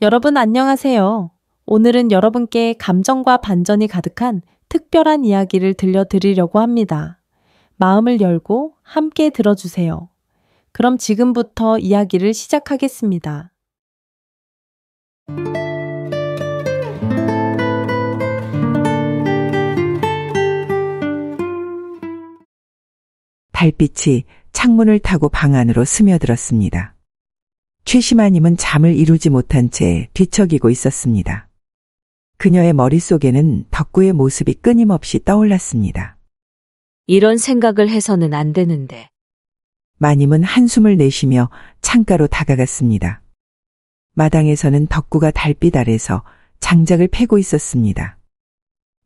여러분 안녕하세요. 오늘은 여러분께 감정과 반전이 가득한 특별한 이야기를 들려드리려고 합니다. 마음을 열고 함께 들어주세요. 그럼 지금부터 이야기를 시작하겠습니다. 달빛이 창문을 타고 방 안으로 스며들었습니다. 최시마님은 잠을 이루지 못한 채 뒤척이고 있었습니다. 그녀의 머릿속에는 덕구의 모습이 끊임없이 떠올랐습니다. 이런 생각을 해서는 안 되는데. 마님은 한숨을 내쉬며 창가로 다가갔습니다. 마당에서는 덕구가 달빛 아래서 장작을 패고 있었습니다.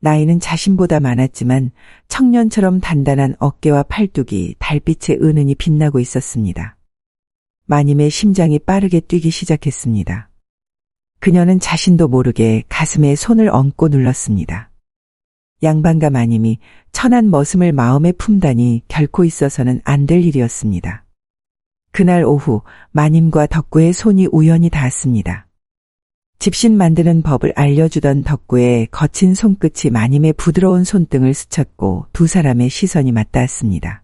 나이는 자신보다 많았지만 청년처럼 단단한 어깨와 팔뚝이 달빛에 은은히 빛나고 있었습니다. 마님의 심장이 빠르게 뛰기 시작했습니다. 그녀는 자신도 모르게 가슴에 손을 얹고 눌렀습니다. 양반과 마님이 천한 머슴을 마음에 품다니 결코 있어서는 안 될 일이었습니다. 그날 오후 마님과 덕구의 손이 우연히 닿았습니다. 집신 만드는 법을 알려주던 덕구의 거친 손끝이 마님의 부드러운 손등을 스쳤고 두 사람의 시선이 맞닿았습니다.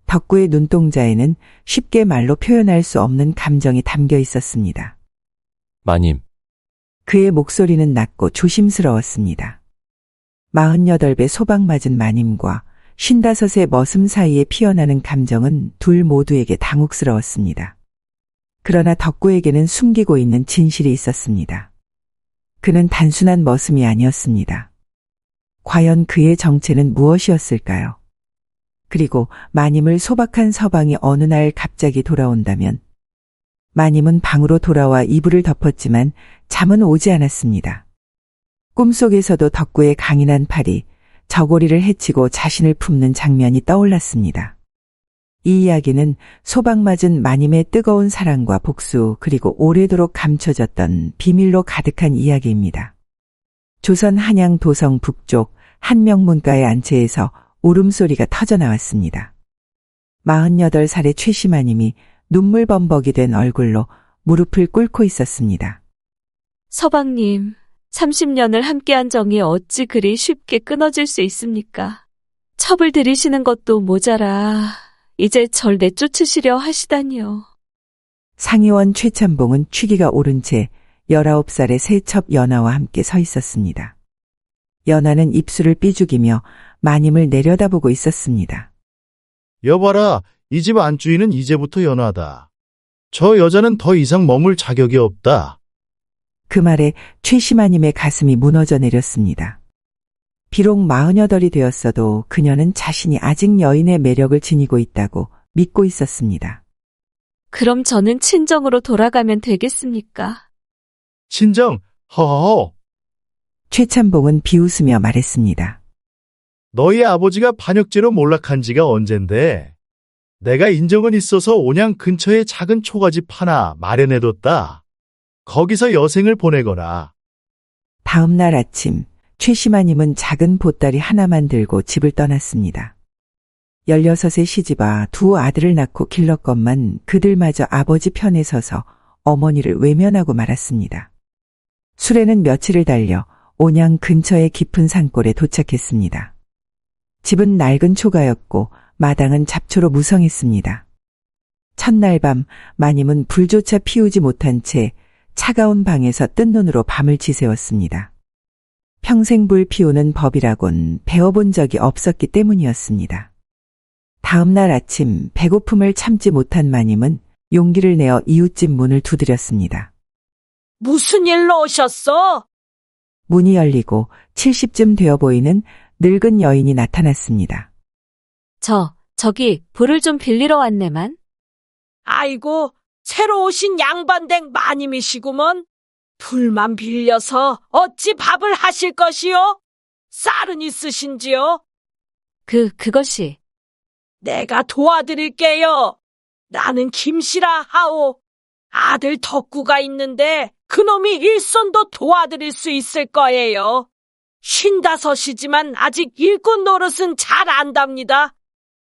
덕구의 눈동자에는 쉽게 말로 표현할 수 없는 감정이 담겨 있었습니다. 마님. 그의 목소리는 낮고 조심스러웠습니다. 48배 소방 맞은 마님과 55의 머슴 사이에 피어나는 감정은 둘 모두에게 당혹스러웠습니다. 그러나 덕구에게는 숨기고 있는 진실이 있었습니다. 그는 단순한 머슴이 아니었습니다. 과연 그의 정체는 무엇이었을까요? 그리고 마님을 소박한 서방이 어느 날 갑자기 돌아온다면 마님은 방으로 돌아와 이불을 덮었지만 잠은 오지 않았습니다. 꿈속에서도 덕구의 강인한 팔이 저고리를 헤치고 자신을 품는 장면이 떠올랐습니다. 이 이야기는 소방맞은 마님의 뜨거운 사랑과 복수 그리고 오래도록 감춰졌던 비밀로 가득한 이야기입니다. 조선 한양 도성 북쪽 한명문가의 안채에서 울음소리가 터져나왔습니다. 48살의 최시마님이 눈물범벅이 된 얼굴로 무릎을 꿇고 있었습니다. 서방님, 30년을 함께한 정이 어찌 그리 쉽게 끊어질 수 있습니까? 첩을 들이시는 것도 모자라 이제 절 내쫓으시려 하시다니요. 상의원 최참봉은 취기가 오른 채 19살의 새첩 연하와 함께 서 있었습니다. 연하는 입술을 삐죽이며 마님을 내려다보고 있었습니다. 여봐라, 이 집 안주인은 이제부터 연하다. 저 여자는 더 이상 머물 자격이 없다. 그 말에 최시마님의 가슴이 무너져 내렸습니다. 비록 48이 되었어도 그녀는 자신이 아직 여인의 매력을 지니고 있다고 믿고 있었습니다. 그럼 저는 친정으로 돌아가면 되겠습니까? 친정, 허허. 최참봉은 비웃으며 말했습니다. 너희 아버지가 반역죄로 몰락한 지가 언젠데. 내가 인정은 있어서 온양 근처에 작은 초가집 하나 마련해뒀다. 거기서 여생을 보내거라. 다음 날 아침 최시마님은 작은 보따리 하나만 들고 집을 떠났습니다. 16의 시집아 두 아들을 낳고 길렀건만 그들마저 아버지 편에 서서 어머니를 외면하고 말았습니다. 수레는 며칠을 달려 온양 근처의 깊은 산골에 도착했습니다. 집은 낡은 초가였고 마당은 잡초로 무성했습니다. 첫날 밤 마님은 불조차 피우지 못한 채 차가운 방에서 뜬 눈으로 밤을 지새웠습니다. 평생 불 피우는 법이라곤 배워본 적이 없었기 때문이었습니다. 다음 날 아침 배고픔을 참지 못한 마님은 용기를 내어 이웃집 문을 두드렸습니다. 무슨 일로 오셨어? 문이 열리고 70쯤 되어 보이는 늙은 여인이 나타났습니다. 저기 불을 좀 빌리러 왔네만. 아이고, 새로 오신 양반댁 마님이시구먼. 불만 빌려서 어찌 밥을 하실 것이요? 쌀은 있으신지요? 그것이. 내가 도와드릴게요. 나는 김씨라 하오. 아들 덕구가 있는데 그놈이 일손도 도와드릴 수 있을 거예요. 55이지만 아직 일꾼 노릇은 잘 안답니다.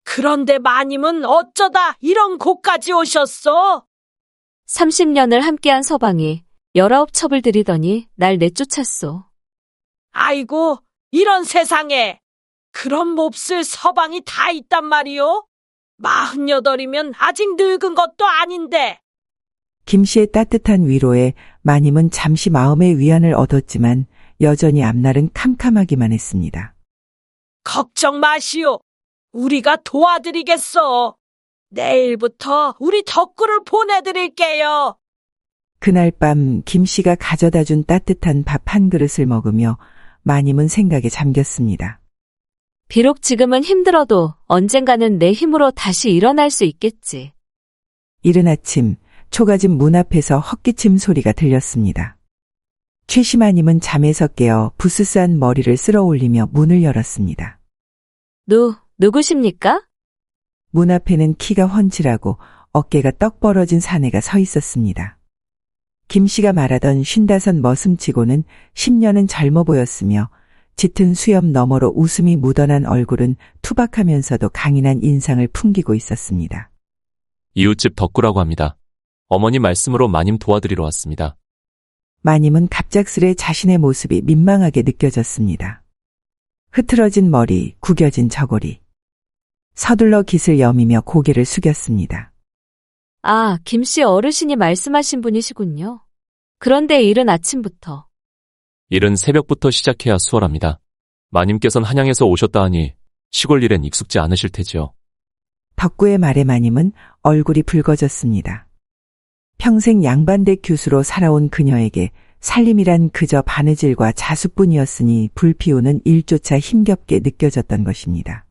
그런데 마님은 어쩌다 이런 곳까지 오셨어? 30년을 함께한 서방이 19 첩을 들이더니 날 내쫓았소. 아이고, 이런 세상에. 그런 몹쓸 서방이 다 있단 말이오? 48이면 아직 늙은 것도 아닌데. 김 씨의 따뜻한 위로에 마님은 잠시 마음의 위안을 얻었지만 여전히 앞날은 캄캄하기만 했습니다. 걱정 마시오. 우리가 도와드리겠어. 내일부터 우리 덕구를 보내드릴게요. 그날 밤 김 씨가 가져다 준 따뜻한 밥 한 그릇을 먹으며 마님은 생각에 잠겼습니다. 비록 지금은 힘들어도 언젠가는 내 힘으로 다시 일어날 수 있겠지. 이른 아침 초가집 문 앞에서 헛기침 소리가 들렸습니다. 최시마님은 잠에서 깨어 부스스한 머리를 쓸어 올리며 문을 열었습니다. 누구십니까? 문 앞에는 키가 훤칠하고 어깨가 떡 벌어진 사내가 서 있었습니다. 김 씨가 말하던 55 머슴치고는 10년은 젊어 보였으며 짙은 수염 너머로 웃음이 묻어난 얼굴은 투박하면서도 강인한 인상을 풍기고 있었습니다. 이웃집 덕구라고 합니다. 어머니 말씀으로 마님 도와드리러 왔습니다. 마님은 갑작스레 자신의 모습이 민망하게 느껴졌습니다. 흐트러진 머리, 구겨진 저고리. 서둘러 깃을 여미며 고개를 숙였습니다. 아, 김씨 어르신이 말씀하신 분이시군요. 그런데 이른 아침부터. 일은 새벽부터 시작해야 수월합니다. 마님께선 한양에서 오셨다 하니 시골 일엔 익숙지 않으실 테지요. 덕구의 말에 마님은 얼굴이 붉어졌습니다. 평생 양반댁 교수로 살아온 그녀에게 살림이란 그저 바느질과 자수뿐이었으니 불피우는 일조차 힘겹게 느껴졌던 것입니다.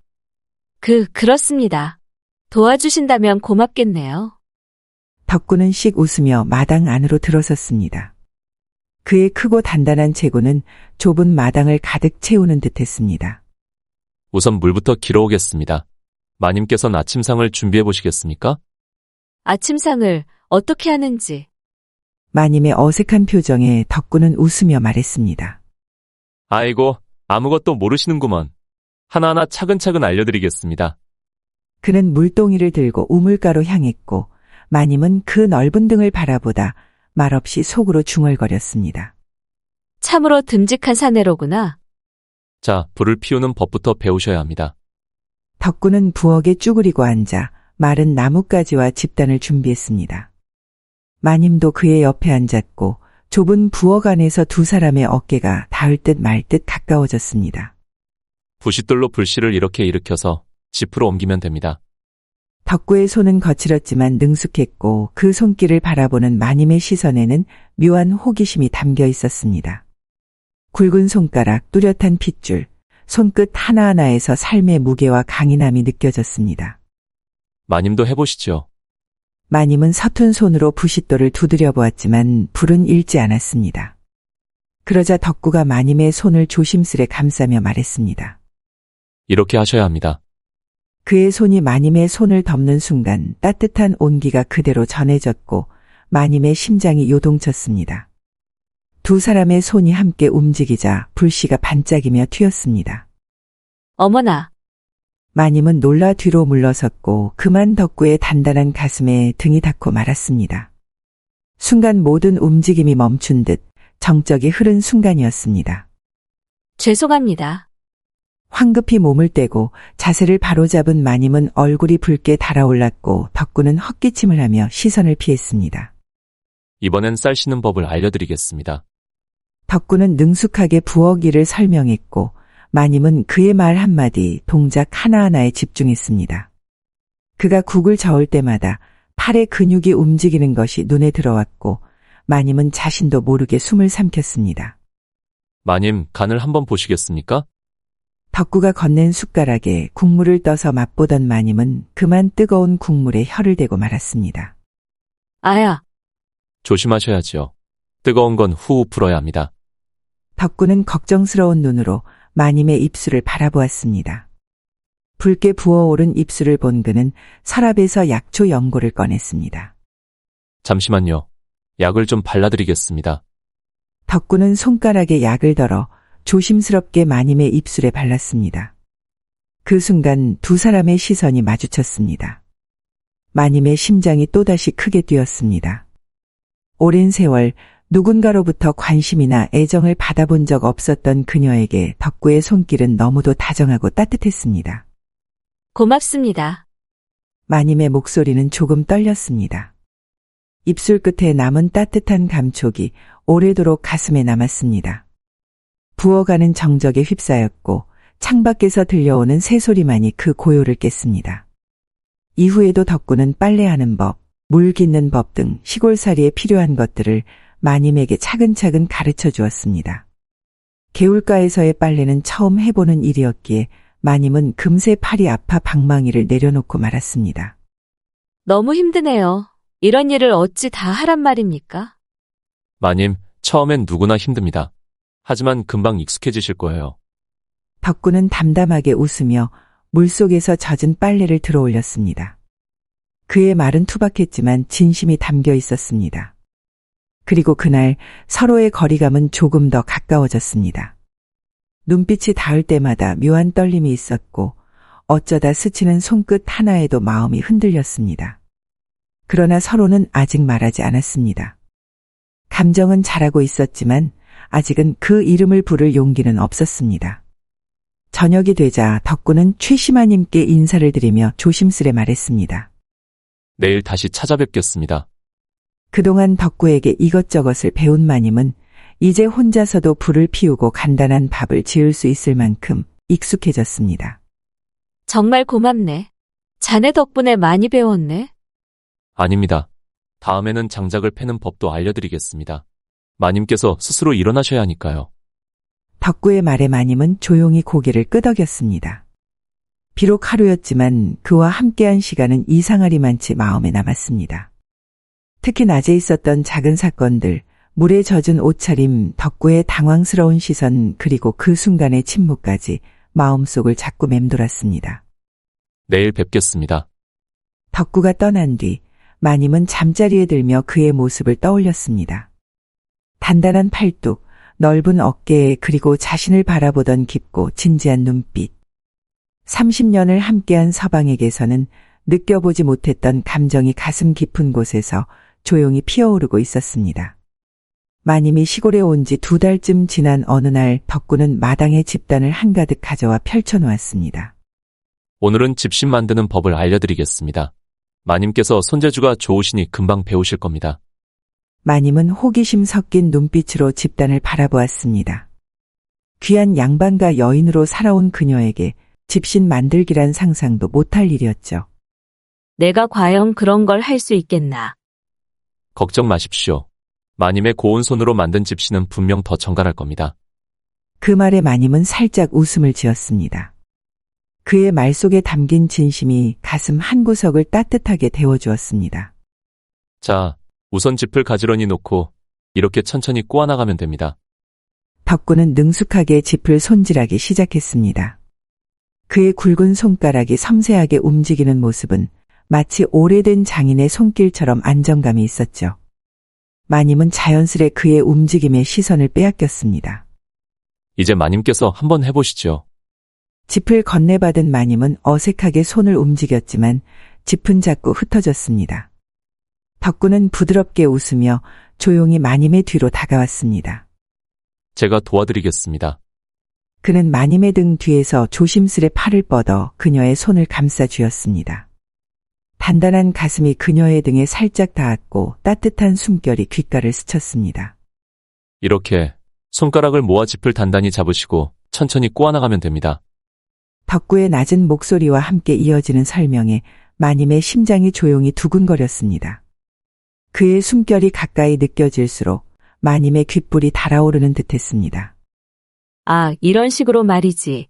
그렇습니다. 도와주신다면 고맙겠네요. 덕구는 씩 웃으며 마당 안으로 들어섰습니다. 그의 크고 단단한 체구는 좁은 마당을 가득 채우는 듯했습니다. 우선 물부터 길어오겠습니다. 마님께선 아침상을 준비해 보시겠습니까? 아침상을 어떻게 하는지. 마님의 어색한 표정에 덕구는 웃으며 말했습니다. 아이고, 아무것도 모르시는구먼. 하나하나 차근차근 알려드리겠습니다. 그는 물동이를 들고 우물가로 향했고 마님은 그 넓은 등을 바라보다 말없이 속으로 중얼거렸습니다. 참으로 듬직한 사내로구나. 자, 불을 피우는 법부터 배우셔야 합니다. 덕구는 부엌에 쭈그리고 앉아 마른 나뭇가지와 집단을 준비했습니다. 마님도 그의 옆에 앉았고 좁은 부엌 안에서 두 사람의 어깨가 닿을 듯 말 듯 가까워졌습니다. 부싯돌로 불씨를 이렇게 일으켜서 짚으로 옮기면 됩니다. 덕구의 손은 거칠었지만 능숙했고 그 손길을 바라보는 마님의 시선에는 묘한 호기심이 담겨 있었습니다. 굵은 손가락, 뚜렷한 핏줄, 손끝 하나하나에서 삶의 무게와 강인함이 느껴졌습니다. 마님도 해보시죠. 마님은 서툰 손으로 부싯돌을 두드려 보았지만 불은 일지 않았습니다. 그러자 덕구가 마님의 손을 조심스레 감싸며 말했습니다. 이렇게 하셔야 합니다. 그의 손이 마님의 손을 덮는 순간 따뜻한 온기가 그대로 전해졌고 마님의 심장이 요동쳤습니다. 두 사람의 손이 함께 움직이자 불씨가 반짝이며 튀었습니다. 어머나. 마님은 놀라 뒤로 물러섰고 그만 덕구의 단단한 가슴에 등이 닿고 말았습니다. 순간 모든 움직임이 멈춘 듯 정적이 흐른 순간이었습니다. 죄송합니다. 황급히 몸을 떼고 자세를 바로잡은 마님은 얼굴이 붉게 달아올랐고 덕구는 헛기침을 하며 시선을 피했습니다. 이번엔 쌀 씻는 법을 알려드리겠습니다. 덕구는 능숙하게 부엌 일을 설명했고 마님은 그의 말 한마디, 동작 하나하나에 집중했습니다. 그가 국을 저을 때마다 팔의 근육이 움직이는 것이 눈에 들어왔고 마님은 자신도 모르게 숨을 삼켰습니다. 마님, 간을 한번 보시겠습니까? 덕구가 건넨 숟가락에 국물을 떠서 맛보던 마님은 그만 뜨거운 국물에 혀를 대고 말았습니다. 아야. 조심하셔야지요. 뜨거운 건 후후 풀어야 합니다. 덕구는 걱정스러운 눈으로 마님의 입술을 바라보았습니다. 붉게 부어오른 입술을 본 그는 서랍에서 약초 연고를 꺼냈습니다. 잠시만요. 약을 좀 발라드리겠습니다. 덕구는 손가락에 약을 덜어 조심스럽게 마님의 입술에 발랐습니다. 그 순간 두 사람의 시선이 마주쳤습니다. 마님의 심장이 또다시 크게 뛰었습니다. 오랜 세월 누군가로부터 관심이나 애정을 받아본 적 없었던 그녀에게 덕구의 손길은 너무도 다정하고 따뜻했습니다. 고맙습니다. 마님의 목소리는 조금 떨렸습니다. 입술 끝에 남은 따뜻한 감촉이 오래도록 가슴에 남았습니다. 부어가는 정적에 휩싸였고 창밖에서 들려오는 새소리만이 그 고요를 깼습니다. 이후에도 덕구는 빨래하는 법, 물 깃는 법 등 시골살이에 필요한 것들을 마님에게 차근차근 가르쳐 주었습니다. 개울가에서의 빨래는 처음 해보는 일이었기에 마님은 금세 팔이 아파 방망이를 내려놓고 말았습니다. 너무 힘드네요. 이런 일을 어찌 다 하란 말입니까? 마님, 처음엔 누구나 힘듭니다. 하지만 금방 익숙해지실 거예요. 덕구는 담담하게 웃으며 물속에서 젖은 빨래를 들어 올렸습니다. 그의 말은 투박했지만 진심이 담겨 있었습니다. 그리고 그날 서로의 거리감은 조금 더 가까워졌습니다. 눈빛이 닿을 때마다 묘한 떨림이 있었고 어쩌다 스치는 손끝 하나에도 마음이 흔들렸습니다. 그러나 서로는 아직 말하지 않았습니다. 감정은 자라고 있었지만 아직은 그 이름을 부를 용기는 없었습니다. 저녁이 되자 덕구는 최시마님께 인사를 드리며 조심스레 말했습니다. 내일 다시 찾아뵙겠습니다. 그동안 덕구에게 이것저것을 배운 마님은 이제 혼자서도 불을 피우고 간단한 밥을 지을 수 있을 만큼 익숙해졌습니다. 정말 고맙네. 자네 덕분에 많이 배웠네. 아닙니다. 다음에는 장작을 패는 법도 알려드리겠습니다. 마님께서 스스로 일어나셔야 하니까요. 덕구의 말에 마님은 조용히 고개를 끄덕였습니다. 비록 하루였지만 그와 함께한 시간은 이상하리만치 마음에 남았습니다. 특히 낮에 있었던 작은 사건들, 물에 젖은 옷차림, 덕구의 당황스러운 시선, 그리고 그 순간의 침묵까지 마음속을 자꾸 맴돌았습니다. 내일 뵙겠습니다. 덕구가 떠난 뒤 마님은 잠자리에 들며 그의 모습을 떠올렸습니다. 단단한 팔뚝, 넓은 어깨, 그리고 자신을 바라보던 깊고 진지한 눈빛. 30년을 함께한 서방에게서는 느껴보지 못했던 감정이 가슴 깊은 곳에서 조용히 피어오르고 있었습니다. 마님이 시골에 온 지 2달쯤 지난 어느 날 덕구는 마당에 집단을 한가득 가져와 펼쳐놓았습니다. 오늘은 집신 만드는 법을 알려드리겠습니다. 마님께서 손재주가 좋으시니 금방 배우실 겁니다. 마님은 호기심 섞인 눈빛으로 집단을 바라보았습니다. 귀한 양반과 여인으로 살아온 그녀에게 집신 만들기란 상상도 못할 일이었죠. 내가 과연 그런 걸 할 수 있겠나? 걱정 마십시오. 마님의 고운 손으로 만든 집신은 분명 더 정갈할 겁니다. 그 말에 마님은 살짝 웃음을 지었습니다. 그의 말 속에 담긴 진심이 가슴 한구석을 따뜻하게 데워주었습니다. 자, 우선 짚을 가지런히 놓고 이렇게 천천히 꼬아나가면 됩니다. 덕구는 능숙하게 짚을 손질하기 시작했습니다. 그의 굵은 손가락이 섬세하게 움직이는 모습은 마치 오래된 장인의 손길처럼 안정감이 있었죠. 마님은 자연스레 그의 움직임에 시선을 빼앗겼습니다. 이제 마님께서 한번 해보시죠. 짚을 건네받은 마님은 어색하게 손을 움직였지만 짚은 자꾸 흩어졌습니다. 덕구는 부드럽게 웃으며 조용히 마님의 뒤로 다가왔습니다. 제가 도와드리겠습니다. 그는 마님의 등 뒤에서 조심스레 팔을 뻗어 그녀의 손을 감싸 쥐었습니다. 단단한 가슴이 그녀의 등에 살짝 닿았고 따뜻한 숨결이 귓가를 스쳤습니다. 이렇게 손가락을 모아 짚을 단단히 잡으시고 천천히 꼬아나가면 됩니다. 덕구의 낮은 목소리와 함께 이어지는 설명에 마님의 심장이 조용히 두근거렸습니다. 그의 숨결이 가까이 느껴질수록 마님의 귓불이 달아오르는 듯했습니다. 아, 이런 식으로 말이지.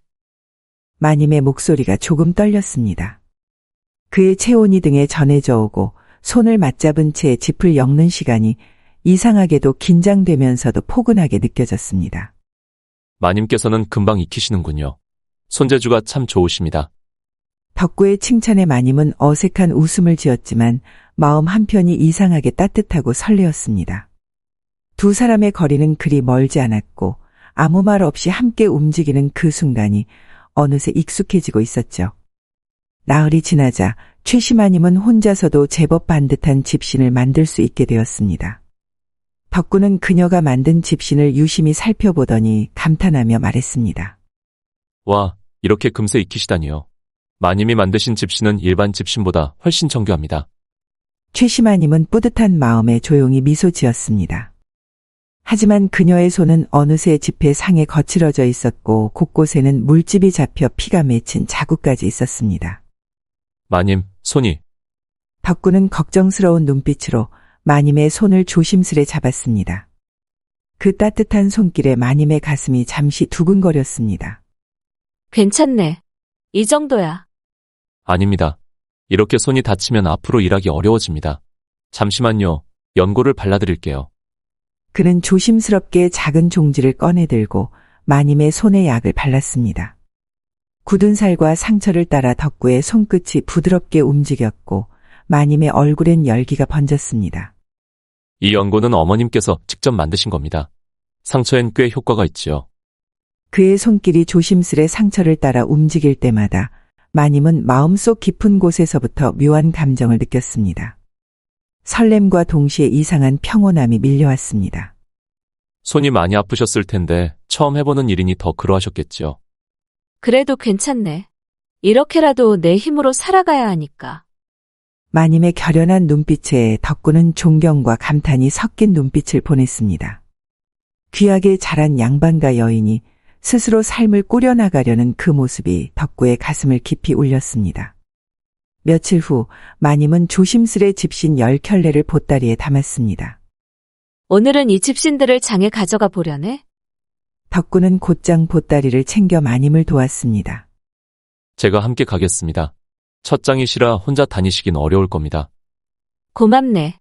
마님의 목소리가 조금 떨렸습니다. 그의 체온이 등에 전해져 오고 손을 맞잡은 채 짚을 엮는 시간이 이상하게도 긴장되면서도 포근하게 느껴졌습니다. 마님께서는 금방 익히시는군요. 손재주가 참 좋으십니다. 덕구의 칭찬에 마님은 어색한 웃음을 지었지만 마음 한편이 이상하게 따뜻하고 설레었습니다. 두 사람의 거리는 그리 멀지 않았고 아무 말 없이 함께 움직이는 그 순간이 어느새 익숙해지고 있었죠. 나흘이 지나자 최시마님은 혼자서도 제법 반듯한 집신을 만들 수 있게 되었습니다. 덕구는 그녀가 만든 집신을 유심히 살펴보더니 감탄하며 말했습니다. 와, 이렇게 금세 익히시다니요. 마님이 만드신 집신은 일반 집신보다 훨씬 정교합니다. 최시마님은 뿌듯한 마음에 조용히 미소 지었습니다. 하지만 그녀의 손은 어느새 지폐 상에 거칠어져 있었고 곳곳에는 물집이 잡혀 피가 맺힌 자국까지 있었습니다. 마님, 손이. 덕구는 걱정스러운 눈빛으로 마님의 손을 조심스레 잡았습니다. 그 따뜻한 손길에 마님의 가슴이 잠시 두근거렸습니다. 괜찮네. 이 정도야. 아닙니다. 이렇게 손이 다치면 앞으로 일하기 어려워집니다. 잠시만요. 연고를 발라드릴게요. 그는 조심스럽게 작은 종지를 꺼내들고 마님의 손에 약을 발랐습니다. 굳은 살과 상처를 따라 덕구의 손끝이 부드럽게 움직였고 마님의 얼굴엔 열기가 번졌습니다. 이 연고는 어머님께서 직접 만드신 겁니다. 상처엔 꽤 효과가 있지요. 그의 손길이 조심스레 상처를 따라 움직일 때마다 마님은 마음속 깊은 곳에서부터 묘한 감정을 느꼈습니다. 설렘과 동시에 이상한 평온함이 밀려왔습니다. 손이 많이 아프셨을 텐데 처음 해보는 일이니 더 그러하셨겠지요. 그래도 괜찮네. 이렇게라도 내 힘으로 살아가야 하니까. 마님의 결연한 눈빛에 덕구는 존경과 감탄이 섞인 눈빛을 보냈습니다. 귀하게 자란 양반가 여인이 스스로 삶을 꾸려나가려는 그 모습이 덕구의 가슴을 깊이 울렸습니다. 며칠 후 마님은 조심스레 집신 10켤레를 보따리에 담았습니다. 오늘은 이 집신들을 장에 가져가 보려네. 덕구는 곧장 보따리를 챙겨 마님을 도왔습니다. 제가 함께 가겠습니다. 첫 장이시라 혼자 다니시긴 어려울 겁니다. 고맙네.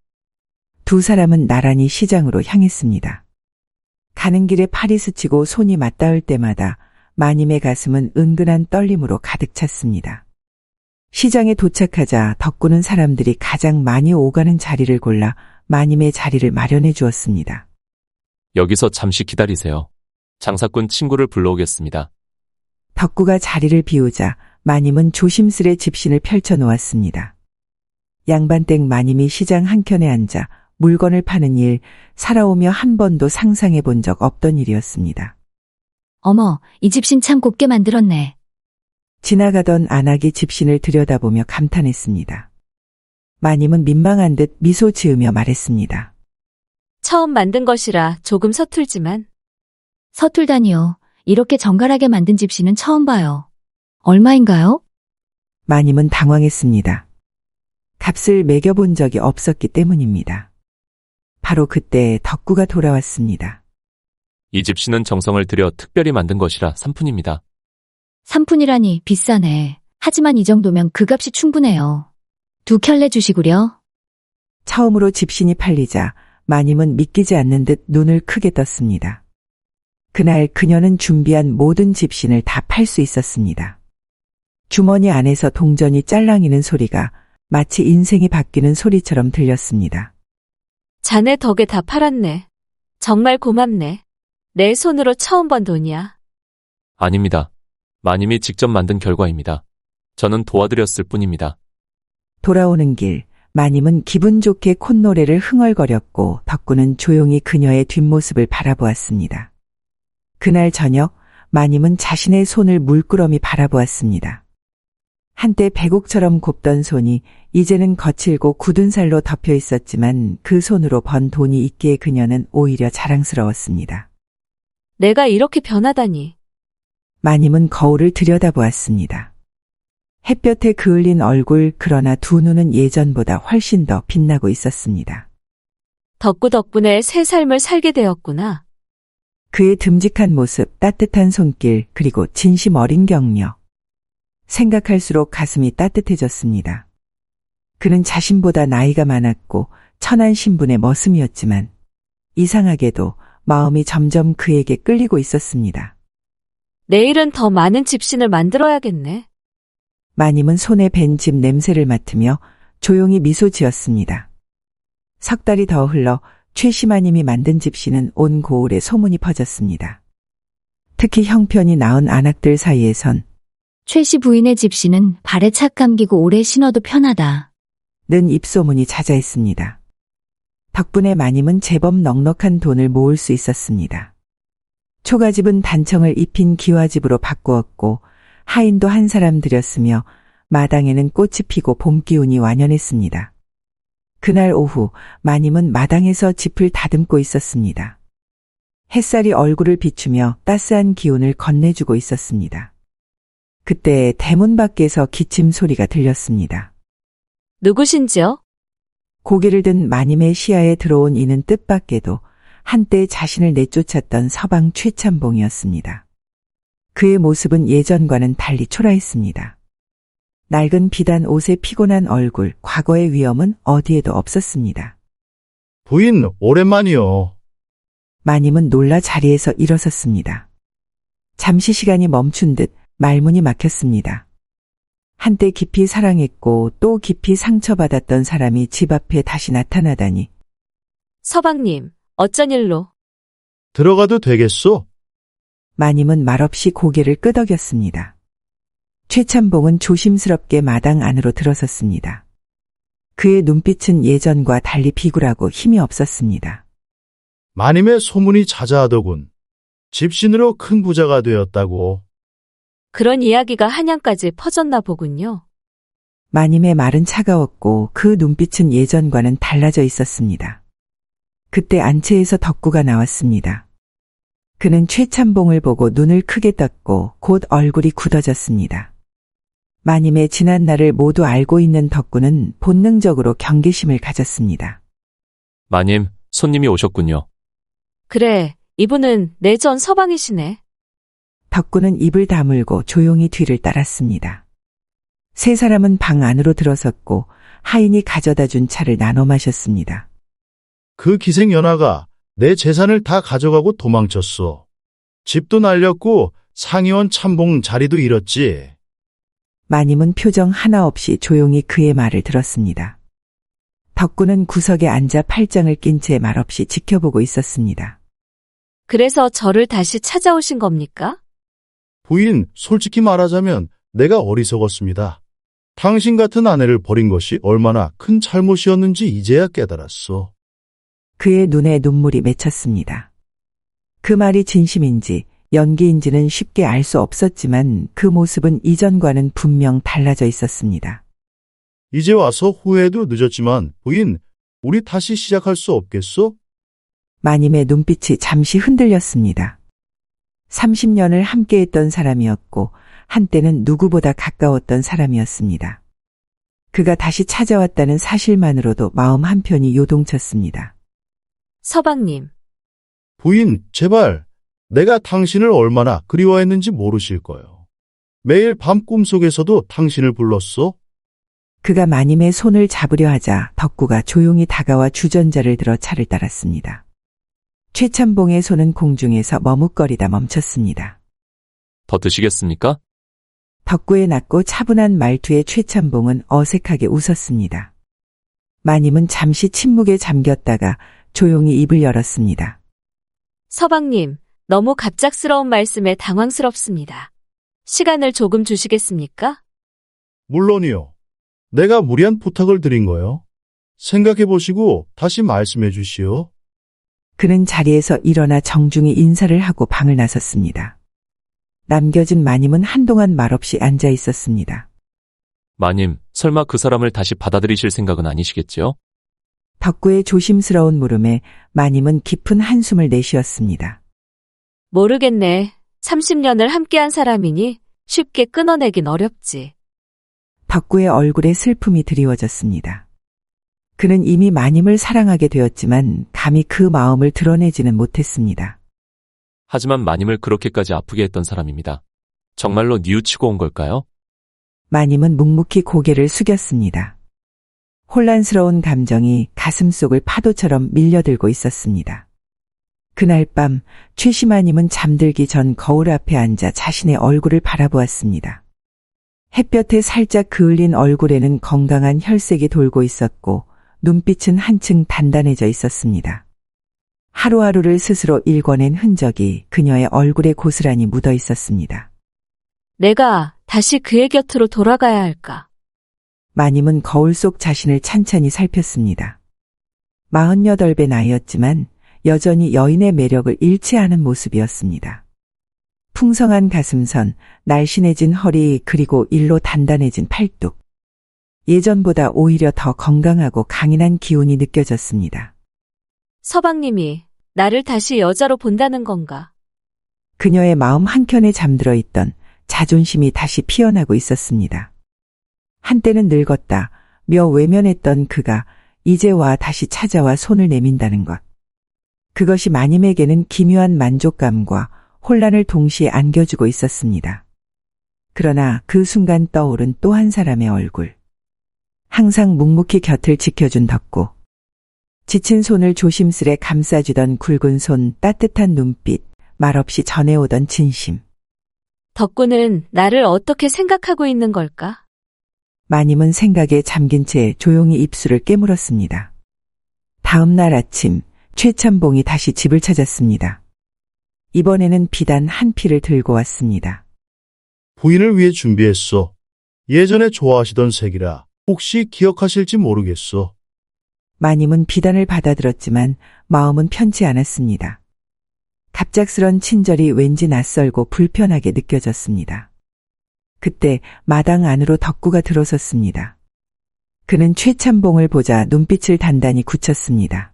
두 사람은 나란히 시장으로 향했습니다. 가는 길에 팔이 스치고 손이 맞닿을 때마다 마님의 가슴은 은근한 떨림으로 가득 찼습니다. 시장에 도착하자 덕구는 사람들이 가장 많이 오가는 자리를 골라 마님의 자리를 마련해 주었습니다. 여기서 잠시 기다리세요. 장사꾼 친구를 불러오겠습니다. 덕구가 자리를 비우자 마님은 조심스레 집신을 펼쳐 놓았습니다. 양반댁 마님이 시장 한켠에 앉아 물건을 파는 일, 살아오며 한 번도 상상해 본 적 없던 일이었습니다. 어머, 이 집신 참 곱게 만들었네. 지나가던 안악이 집신을 들여다보며 감탄했습니다. 마님은 민망한 듯 미소 지으며 말했습니다. 처음 만든 것이라 조금 서툴지만. 서툴다니요. 이렇게 정갈하게 만든 집신은 처음 봐요. 얼마인가요? 마님은 당황했습니다. 값을 매겨본 적이 없었기 때문입니다. 바로 그때 덕구가 돌아왔습니다. 이 집신은 정성을 들여 특별히 만든 것이라 3푼입니다. 3푼이라니 비싸네. 하지만 이 정도면 그 값이 충분해요. 2켤레 주시구려. 처음으로 집신이 팔리자 마님은 믿기지 않는 듯 눈을 크게 떴습니다. 그날 그녀는 준비한 모든 집신을 다 팔 수 있었습니다. 주머니 안에서 동전이 짤랑이는 소리가 마치 인생이 바뀌는 소리처럼 들렸습니다. 자네 덕에 다 팔았네. 정말 고맙네. 내 손으로 처음 번 돈이야. 아닙니다. 마님이 직접 만든 결과입니다. 저는 도와드렸을 뿐입니다. 돌아오는 길, 마님은 기분 좋게 콧노래를 흥얼거렸고 덕구는 조용히 그녀의 뒷모습을 바라보았습니다. 그날 저녁, 마님은 자신의 손을 물끄러미 바라보았습니다. 한때 백옥처럼 곱던 손이 이제는 거칠고 굳은 살로 덮여 있었지만 그 손으로 번 돈이 있기에 그녀는 오히려 자랑스러웠습니다. 내가 이렇게 변하다니. 마님은 거울을 들여다보았습니다. 햇볕에 그을린 얼굴, 그러나 두 눈은 예전보다 훨씬 더 빛나고 있었습니다. 덕구 덕분에 새 삶을 살게 되었구나. 그의 듬직한 모습, 따뜻한 손길, 그리고 진심 어린 격려. 생각할수록 가슴이 따뜻해졌습니다. 그는 자신보다 나이가 많았고 천한 신분의 머슴이었지만 이상하게도 마음이 점점 그에게 끌리고 있었습니다. 내일은 더 많은 집신을 만들어야겠네. 마님은 손에 밴 집 냄새를 맡으며 조용히 미소 지었습니다. 석 달이 더 흘러 최시마님이 만든 집신은 온 고을에 소문이 퍼졌습니다. 특히 형편이 나은 안악들 사이에선 최씨 부인의 집신은 발에 착 감기고 오래 신어도 편하다. 는 입소문이 자자했습니다. 덕분에 마님은 제법 넉넉한 돈을 모을 수 있었습니다. 초가집은 단청을 입힌 기와집으로 바꾸었고 하인도 한 사람 들였으며 마당에는 꽃이 피고 봄 기운이 완연했습니다. 그날 오후 마님은 마당에서 짚을 다듬고 있었습니다. 햇살이 얼굴을 비추며 따스한 기운을 건네주고 있었습니다. 그때 대문 밖에서 기침 소리가 들렸습니다. 누구신지요? 고개를 든 마님의 시야에 들어온 이는 뜻밖에도 한때 자신을 내쫓았던 서방 최참봉이었습니다. 그의 모습은 예전과는 달리 초라했습니다. 낡은 비단 옷에 피곤한 얼굴, 과거의 위험은 어디에도 없었습니다. 부인, 오랜만이요. 마님은 놀라 자리에서 일어섰습니다. 잠시 시간이 멈춘 듯 말문이 막혔습니다. 한때 깊이 사랑했고 또 깊이 상처받았던 사람이 집 앞에 다시 나타나다니. 서방님, 어쩐 일로? 들어가도 되겠소? 마님은 말없이 고개를 끄덕였습니다. 최참봉은 조심스럽게 마당 안으로 들어섰습니다. 그의 눈빛은 예전과 달리 비굴하고 힘이 없었습니다. 마님의 소문이 자자하더군. 집신으로 큰 부자가 되었다고. 그런 이야기가 한양까지 퍼졌나 보군요. 마님의 말은 차가웠고 그 눈빛은 예전과는 달라져 있었습니다. 그때 안채에서 덕구가 나왔습니다. 그는 최참봉을 보고 눈을 크게 떴고 곧 얼굴이 굳어졌습니다. 마님의 지난 날을 모두 알고 있는 덕구는 본능적으로 경계심을 가졌습니다. 마님, 손님이 오셨군요. 그래, 이분은 내 전 서방이시네. 덕구는 입을 다물고 조용히 뒤를 따랐습니다. 세 사람은 방 안으로 들어섰고 하인이 가져다 준 차를 나눠 마셨습니다. 그 기생연하가 내 재산을 다 가져가고 도망쳤소. 집도 날렸고 상의원 참봉 자리도 잃었지. 마님은 표정 하나 없이 조용히 그의 말을 들었습니다. 덕구는 구석에 앉아 팔짱을 낀 채 말없이 지켜보고 있었습니다. 그래서 저를 다시 찾아오신 겁니까? 부인, 솔직히 말하자면 내가 어리석었습니다. 당신 같은 아내를 버린 것이 얼마나 큰 잘못이었는지 이제야 깨달았소. 그의 눈에 눈물이 맺혔습니다. 그 말이 진심인지 연기인지는 쉽게 알 수 없었지만 그 모습은 이전과는 분명 달라져 있었습니다. 이제 와서 후회해도 늦었지만 부인, 우리 다시 시작할 수 없겠소? 마님의 눈빛이 잠시 흔들렸습니다. 30년을 함께했던 사람이었고 한때는 누구보다 가까웠던 사람이었습니다. 그가 다시 찾아왔다는 사실만으로도 마음 한편이 요동쳤습니다. 서방님, 부인, 제발 내가 당신을 얼마나 그리워했는지 모르실 거요. 매일 밤 꿈속에서도 당신을 불렀소? 그가 마님의 손을 잡으려 하자 덕구가 조용히 다가와 주전자를 들어 차를 따랐습니다. 최참봉의 손은 공중에서 머뭇거리다 멈췄습니다. 더 드시겠습니까? 덕구의 낮고 차분한 말투에 최참봉은 어색하게 웃었습니다. 마님은 잠시 침묵에 잠겼다가 조용히 입을 열었습니다. 서방님, 너무 갑작스러운 말씀에 당황스럽습니다. 시간을 조금 주시겠습니까? 물론이요. 내가 무리한 부탁을 드린 거요. 생각해 보시고 다시 말씀해 주시오. 그는 자리에서 일어나 정중히 인사를 하고 방을 나섰습니다. 남겨진 마님은 한동안 말없이 앉아 있었습니다. 마님, 설마 그 사람을 다시 받아들이실 생각은 아니시겠지요? 덕구의 조심스러운 물음에 마님은 깊은 한숨을 내쉬었습니다. 모르겠네. 30년을 함께한 사람이니 쉽게 끊어내긴 어렵지. 덕구의 얼굴에 슬픔이 드리워졌습니다. 그는 이미 마님을 사랑하게 되었지만 감히 그 마음을 드러내지는 못했습니다. 하지만 마님을 그렇게까지 아프게 했던 사람입니다. 정말로 뉘우치고 온 걸까요? 마님은 묵묵히 고개를 숙였습니다. 혼란스러운 감정이 가슴속을 파도처럼 밀려들고 있었습니다. 그날 밤 최시마님은 잠들기 전 거울 앞에 앉아 자신의 얼굴을 바라보았습니다. 햇볕에 살짝 그을린 얼굴에는 건강한 혈색이 돌고 있었고 눈빛은 한층 단단해져 있었습니다. 하루하루를 스스로 일궈낸 흔적이 그녀의 얼굴에 고스란히 묻어 있었습니다. 내가 다시 그의 곁으로 돌아가야 할까? 마님은 거울 속 자신을 찬찬히 살폈습니다. 48배 나이였지만 여전히 여인의 매력을 잃지 않은 모습이었습니다. 풍성한 가슴선, 날씬해진 허리, 그리고 일로 단단해진 팔뚝. 예전보다 오히려 더 건강하고 강인한 기운이 느껴졌습니다. 서방님이 나를 다시 여자로 본다는 건가? 그녀의 마음 한켠에 잠들어 있던 자존심이 다시 피어나고 있었습니다. 한때는 늙었다, 며 외면했던 그가 이제와 다시 찾아와 손을 내민다는 것. 그것이 마님에게는 기묘한 만족감과 혼란을 동시에 안겨주고 있었습니다. 그러나 그 순간 떠오른 또 한 사람의 얼굴. 항상 묵묵히 곁을 지켜준 덕구. 지친 손을 조심스레 감싸주던 굵은 손, 따뜻한 눈빛, 말없이 전해오던 진심. 덕구는 나를 어떻게 생각하고 있는 걸까? 마님은 생각에 잠긴 채 조용히 입술을 깨물었습니다. 다음 날 아침, 최참봉이 다시 집을 찾았습니다. 이번에는 비단 한 피를 들고 왔습니다. 부인을 위해 준비했소. 예전에 좋아하시던 색이라 혹시 기억하실지 모르겠소. 마님은 비단을 받아들었지만 마음은 편치 않았습니다. 갑작스런 친절이 왠지 낯설고 불편하게 느껴졌습니다. 그때 마당 안으로 덕구가 들어섰습니다. 그는 최참봉을 보자 눈빛을 단단히 굳혔습니다.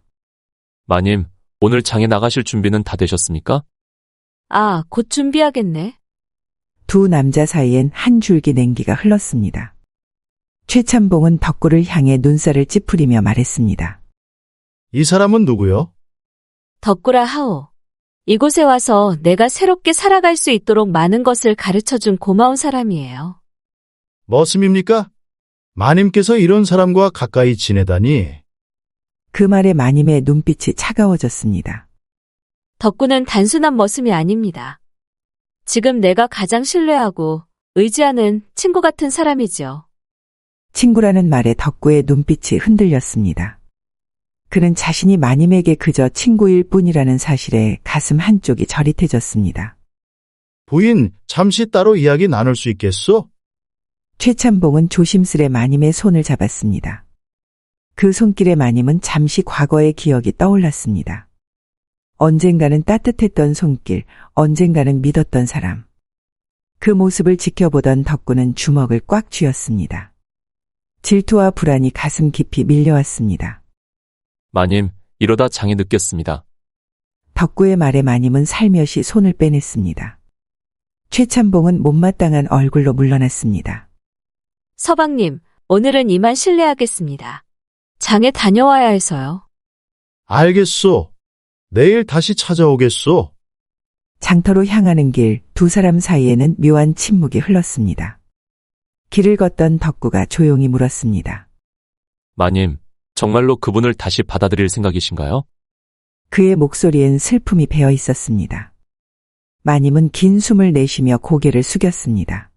마님, 오늘 장에 나가실 준비는 다 되셨습니까? 아, 곧 준비하겠네. 두 남자 사이엔 한 줄기 냉기가 흘렀습니다. 최참봉은 덕구를 향해 눈살을 찌푸리며 말했습니다. 이 사람은 누구요? 덕구라 하오. 이곳에 와서 내가 새롭게 살아갈 수 있도록 많은 것을 가르쳐준 고마운 사람이에요. 머슴입니까? 마님께서 이런 사람과 가까이 지내다니. 그 말에 마님의 눈빛이 차가워졌습니다. 덕구는 단순한 머슴이 아닙니다. 지금 내가 가장 신뢰하고 의지하는 친구 같은 사람이죠. 친구라는 말에 덕구의 눈빛이 흔들렸습니다. 그는 자신이 마님에게 그저 친구일 뿐이라는 사실에 가슴 한쪽이 저릿해졌습니다. 부인, 잠시 따로 이야기 나눌 수 있겠소? 최참봉은 조심스레 마님의 손을 잡았습니다. 그 손길에 마님은 잠시 과거의 기억이 떠올랐습니다. 언젠가는 따뜻했던 손길, 언젠가는 믿었던 사람. 그 모습을 지켜보던 덕구는 주먹을 꽉 쥐었습니다. 질투와 불안이 가슴 깊이 밀려왔습니다. 마님, 이러다 장에 늦겠습니다. 덕구의 말에 마님은 살며시 손을 빼냈습니다. 최참봉은 못마땅한 얼굴로 물러났습니다. 서방님, 오늘은 이만 실례하겠습니다. 장에 다녀와야 해서요. 알겠소. 내일 다시 찾아오겠소. 장터로 향하는 길, 두 사람 사이에는 묘한 침묵이 흘렀습니다. 길을 걷던 덕구가 조용히 물었습니다. 마님, 정말로 그분을 다시 받아들일 생각이신가요? 그의 목소리엔 슬픔이 배어 있었습니다. 마님은 긴 숨을 내쉬며 고개를 숙였습니다.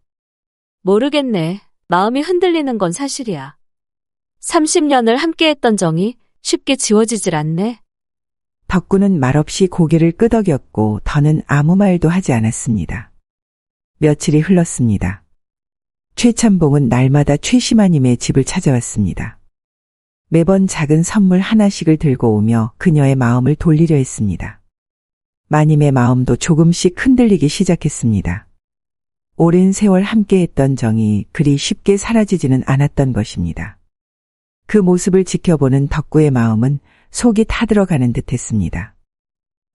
모르겠네. 마음이 흔들리는 건 사실이야. 30년을 함께했던 정이 쉽게 지워지질 않네. 덕구는 말없이 고개를 끄덕였고 더는 아무 말도 하지 않았습니다. 며칠이 흘렀습니다. 최참봉은 날마다 최심아님의 집을 찾아왔습니다. 매번 작은 선물 하나씩을 들고 오며 그녀의 마음을 돌리려 했습니다. 마님의 마음도 조금씩 흔들리기 시작했습니다. 오랜 세월 함께했던 정이 그리 쉽게 사라지지는 않았던 것입니다. 그 모습을 지켜보는 덕구의 마음은 속이 타들어가는 듯했습니다.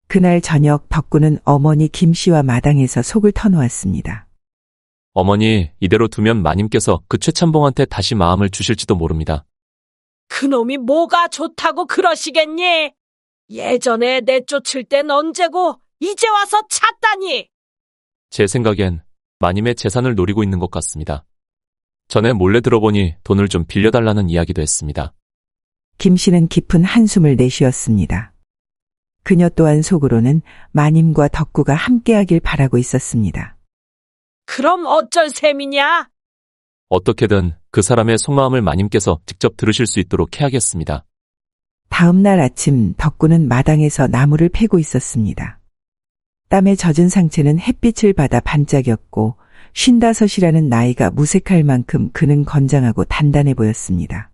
그날 저녁 덕구는 어머니 김씨와 마당에서 속을 터놓았습니다. 어머니, 이대로 두면 마님께서 그 최참봉한테 다시 마음을 주실지도 모릅니다. 그놈이 뭐가 좋다고 그러시겠니? 예전에 내쫓을 땐 언제고 이제 와서 찾다니. 제 생각엔 마님의 재산을 노리고 있는 것 같습니다. 전에 몰래 들어보니 돈을 좀 빌려달라는 이야기도 했습니다. 김 씨는 깊은 한숨을 내쉬었습니다. 그녀 또한 속으로는 마님과 덕구가 함께하길 바라고 있었습니다. 그럼 어쩔 셈이냐? 어떻게든 그 사람의 속마음을 마님께서 직접 들으실 수 있도록 해야겠습니다. 다음 날 아침 덕구는 마당에서 나무를 패고 있었습니다. 땀에 젖은 상체는 햇빛을 받아 반짝였고 55이라는 나이가 무색할 만큼 그는 건장하고 단단해 보였습니다.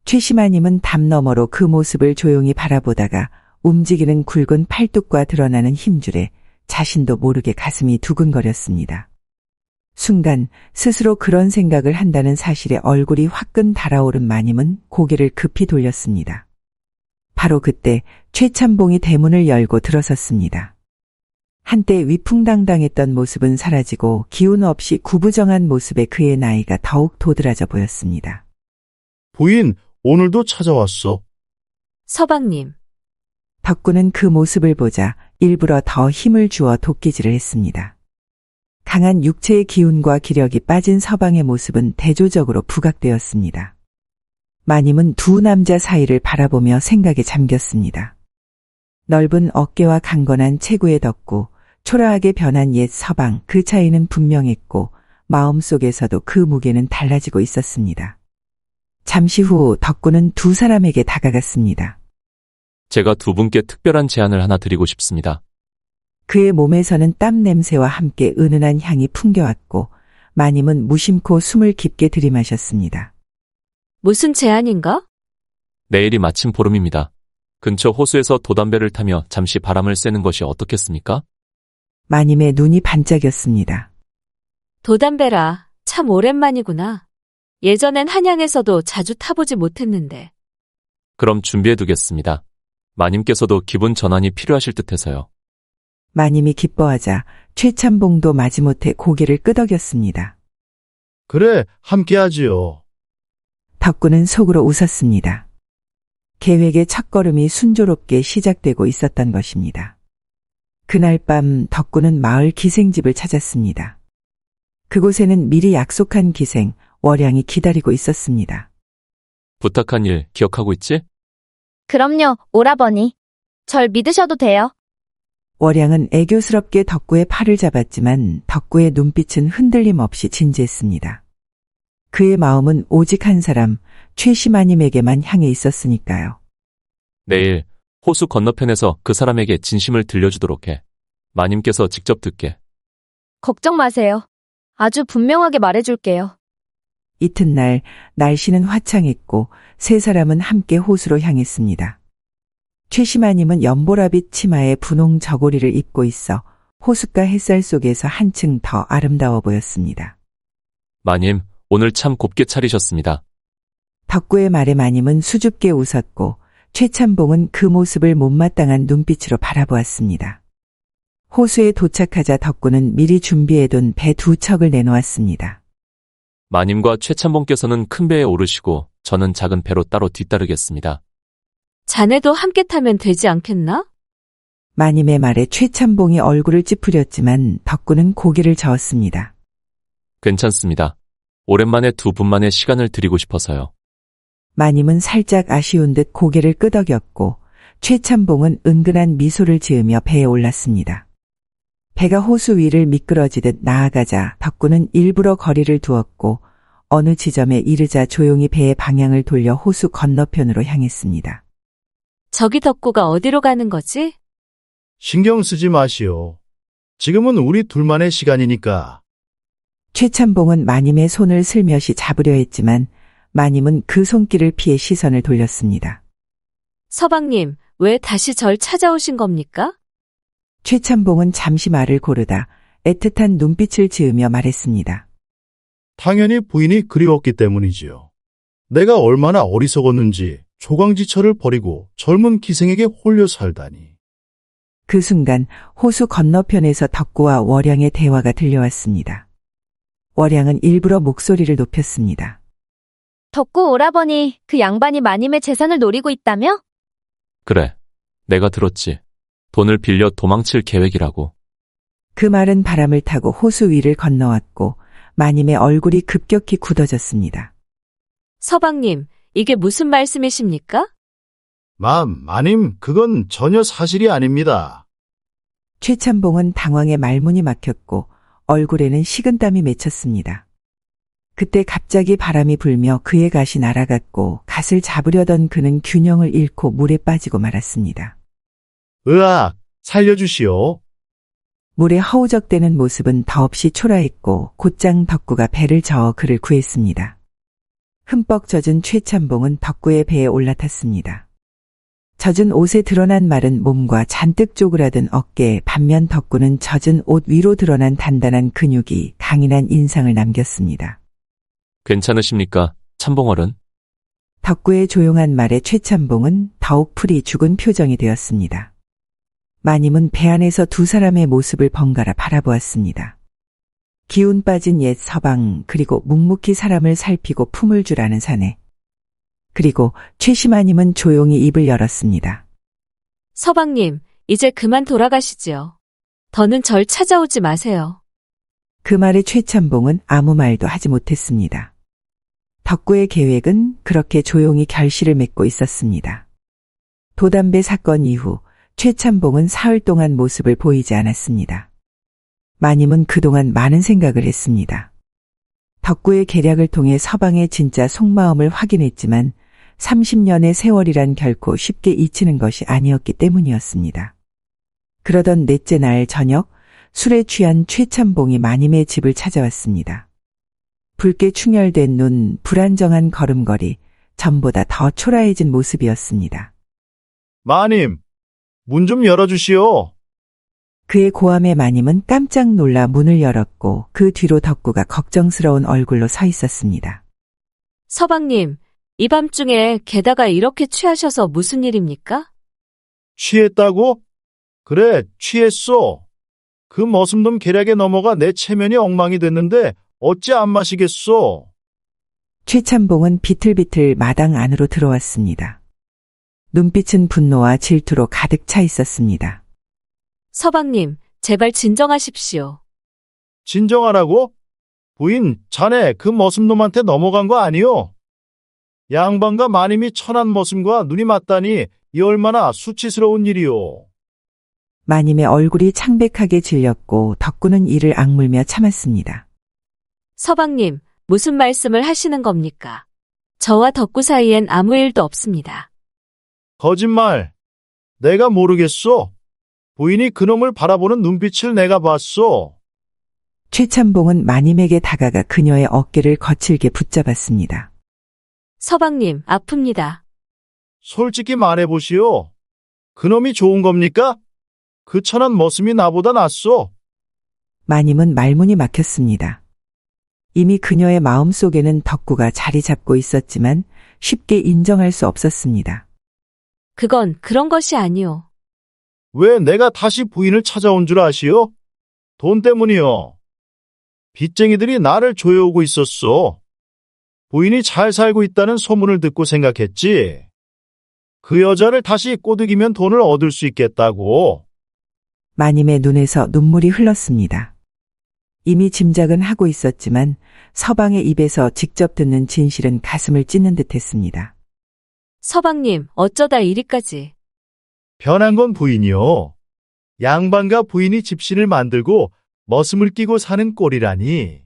최시마님은 담 너머로 그 모습을 조용히 바라보다가 움직이는 굵은 팔뚝과 드러나는 힘줄에 자신도 모르게 가슴이 두근거렸습니다. 순간 스스로 그런 생각을 한다는 사실에 얼굴이 화끈 달아오른 마님은 고개를 급히 돌렸습니다. 바로 그때 최참봉이 대문을 열고 들어섰습니다. 한때 위풍당당했던 모습은 사라지고 기운 없이 구부정한 모습에 그의 나이가 더욱 도드라져 보였습니다. 부인, 오늘도 찾아왔어. 서방님, 덕구는 그 모습을 보자 일부러 더 힘을 주어 돕기질을 했습니다. 강한 육체의 기운과 기력이 빠진 서방의 모습은 대조적으로 부각되었습니다. 마님은 두 남자 사이를 바라보며 생각에 잠겼습니다. 넓은 어깨와 강건한 체구의 덕구, 초라하게 변한 옛 서방, 그 차이는 분명했고 마음속에서도 그 무게는 달라지고 있었습니다. 잠시 후 덕구는 두 사람에게 다가갔습니다. 제가 두 분께 특별한 제안을 하나 드리고 싶습니다. 그의 몸에서는 땀 냄새와 함께 은은한 향이 풍겨왔고 마님은 무심코 숨을 깊게 들이마셨습니다. 무슨 제안인가? 내일이 마침 보름입니다. 근처 호수에서 도담배를 타며 잠시 바람을 쐬는 것이 어떻겠습니까? 마님의 눈이 반짝였습니다. 도담배라, 참 오랜만이구나. 예전엔 한양에서도 자주 타보지 못했는데. 그럼 준비해두겠습니다. 마님께서도 기분 전환이 필요하실 듯해서요. 마님이 기뻐하자 최참봉도 마지못해 고개를 끄덕였습니다. 그래, 함께하지요. 덕구는 속으로 웃었습니다. 계획의 첫걸음이 순조롭게 시작되고 있었던 것입니다. 그날 밤 덕구는 마을 기생집을 찾았습니다. 그곳에는 미리 약속한 기생, 월양이 기다리고 있었습니다. 부탁한 일 기억하고 있지? 그럼요, 오라버니. 절 믿으셔도 돼요. 월양은 애교스럽게 덕구의 팔을 잡았지만 덕구의 눈빛은 흔들림 없이 진지했습니다. 그의 마음은 오직 한 사람, 최시마님에게만 향해 있었으니까요. 내일 호수 건너편에서 그 사람에게 진심을 들려주도록 해. 마님께서 직접 듣게. 걱정 마세요. 아주 분명하게 말해줄게요. 이튿날 날씨는 화창했고 세 사람은 함께 호수로 향했습니다. 최시마님은 연보라빛 치마에 분홍 저고리를 입고 있어 호숫가 햇살 속에서 한층 더 아름다워 보였습니다. 마님, 오늘 참 곱게 차리셨습니다. 덕구의 말에 마님은 수줍게 웃었고 최참봉은 그 모습을 못마땅한 눈빛으로 바라보았습니다. 호수에 도착하자 덕구는 미리 준비해둔 배 두 척을 내놓았습니다. 마님과 최참봉께서는 큰 배에 오르시고 저는 작은 배로 따로 뒤따르겠습니다. 자네도 함께 타면 되지 않겠나? 마님의 말에 최참봉이 얼굴을 찌푸렸지만 덕구는 고개를 저었습니다. 괜찮습니다. 오랜만에 두 분만의 시간을 드리고 싶어서요. 마님은 살짝 아쉬운 듯 고개를 끄덕였고 최참봉은 은근한 미소를 지으며 배에 올랐습니다. 배가 호수 위를 미끄러지듯 나아가자 덕구는 일부러 거리를 두었고 어느 지점에 이르자 조용히 배의 방향을 돌려 호수 건너편으로 향했습니다. 저기 덕구가 어디로 가는 거지? 신경 쓰지 마시오. 지금은 우리 둘만의 시간이니까. 최참봉은 마님의 손을 슬며시 잡으려 했지만 마님은 그 손길을 피해 시선을 돌렸습니다. 서방님, 왜 다시 절 찾아오신 겁니까? 최참봉은 잠시 말을 고르다 애틋한 눈빛을 지으며 말했습니다. 당연히 부인이 그리웠기 때문이지요. 내가 얼마나 어리석었는지 조강지처를 버리고 젊은 기생에게 홀려 살다니. 그 순간 호수 건너편에서 덕구와 월양의 대화가 들려왔습니다. 월양은 일부러 목소리를 높였습니다. 덕구 오라버니, 그 양반이 마님의 재산을 노리고 있다며? 그래, 내가 들었지. 돈을 빌려 도망칠 계획이라고. 그 말은 바람을 타고 호수 위를 건너왔고 마님의 얼굴이 급격히 굳어졌습니다. 서방님, 이게 무슨 말씀이십니까? 마님, 그건 전혀 사실이 아닙니다. 최참봉은 당황해 말문이 막혔고 얼굴에는 식은땀이 맺혔습니다. 그때 갑자기 바람이 불며 그의 갓이 날아갔고 갓을 잡으려던 그는 균형을 잃고 물에 빠지고 말았습니다. 으악, 살려주시오. 물에 허우적대는 모습은 더없이 초라했고 곧장 덕구가 배를 저어 그를 구했습니다. 흠뻑 젖은 최참봉은 덕구의 배에 올라탔습니다. 젖은 옷에 드러난 마른 몸과 잔뜩 쪼그라든 어깨, 반면 덕구는 젖은 옷 위로 드러난 단단한 근육이 강인한 인상을 남겼습니다. 괜찮으십니까, 참봉어른? 덕구의 조용한 말에 최참봉은 더욱 풀이 죽은 표정이 되었습니다. 마님은 배 안에서 두 사람의 모습을 번갈아 바라보았습니다. 기운 빠진 옛 서방, 그리고 묵묵히 사람을 살피고 품을 줄 아는 사내. 그리고 최시마님은 조용히 입을 열었습니다. 서방님, 이제 그만 돌아가시지요. 더는 절 찾아오지 마세요. 그 말에 최참봉은 아무 말도 하지 못했습니다. 덕구의 계획은 그렇게 조용히 결실을 맺고 있었습니다. 도담배 사건 이후 최참봉은 사흘 동안 모습을 보이지 않았습니다. 마님은 그동안 많은 생각을 했습니다. 덕구의 계략을 통해 서방의 진짜 속마음을 확인했지만 30년의 세월이란 결코 쉽게 잊히는 것이 아니었기 때문이었습니다. 그러던 넷째 날 저녁, 술에 취한 최참봉이 마님의 집을 찾아왔습니다. 붉게 충혈된 눈, 불안정한 걸음걸이, 전보다 더 초라해진 모습이었습니다. 마님, 문 좀 열어주시오. 그의 고함에 마님은 깜짝 놀라 문을 열었고 그 뒤로 덕구가 걱정스러운 얼굴로 서 있었습니다. 서방님, 이 밤중에 게다가 이렇게 취하셔서 무슨 일입니까? 취했다고? 그래, 취했소. 그 머슴놈 계략에 넘어가 내 체면이 엉망이 됐는데 어찌 안 마시겠소? 최참봉은 비틀비틀 마당 안으로 들어왔습니다. 눈빛은 분노와 질투로 가득 차 있었습니다. 서방님, 제발 진정하십시오. 진정하라고? 부인, 자네 그 머슴놈한테 넘어간 거 아니오? 양반과 마님이 천한 머슴과 눈이 맞다니 이 얼마나 수치스러운 일이오. 마님의 얼굴이 창백하게 질렸고 덕구는 이를 악물며 참았습니다. 서방님, 무슨 말씀을 하시는 겁니까? 저와 덕구 사이엔 아무 일도 없습니다. 거짓말. 내가 모르겠소. 부인이 그놈을 바라보는 눈빛을 내가 봤소. 최참봉은 마님에게 다가가 그녀의 어깨를 거칠게 붙잡았습니다. 서방님, 아픕니다. 솔직히 말해보시오. 그놈이 좋은 겁니까? 그 천한 머슴이 나보다 낫소. 마님은 말문이 막혔습니다. 이미 그녀의 마음속에는 덕구가 자리 잡고 있었지만 쉽게 인정할 수 없었습니다. 그건 그런 것이 아니오. 왜 내가 다시 부인을 찾아온 줄 아시오? 돈 때문이요. 빚쟁이들이 나를 조여오고 있었소. 부인이 잘 살고 있다는 소문을 듣고 생각했지. 그 여자를 다시 꼬드기면 돈을 얻을 수 있겠다고. 마님의 눈에서 눈물이 흘렀습니다. 이미 짐작은 하고 있었지만 서방의 입에서 직접 듣는 진실은 가슴을 찢는 듯했습니다. 서방님, 어쩌다 이리까지. 변한 건 부인이요. 양반과 부인이 집신을 만들고 머슴을 끼고 사는 꼴이라니.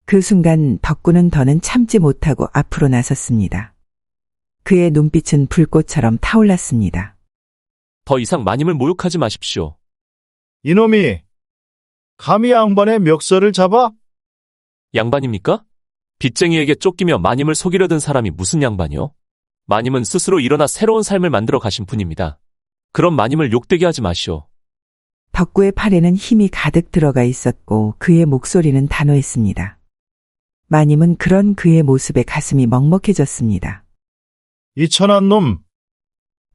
그 순간 덕구는 더는 참지 못하고 앞으로 나섰습니다. 그의 눈빛은 불꽃처럼 타올랐습니다. 더 이상 마님을 모욕하지 마십시오. 이놈이 감히 양반의 멱살을 잡아? 양반입니까? 빚쟁이에게 쫓기며 마님을 속이려 든 사람이 무슨 양반이요? 마님은 스스로 일어나 새로운 삶을 만들어 가신 분입니다. 그럼 마님을 욕되게 하지 마시오. 덕구의 팔에는 힘이 가득 들어가 있었고 그의 목소리는 단호했습니다. 마님은 그런 그의 모습에 가슴이 먹먹해졌습니다. 이 천한 놈.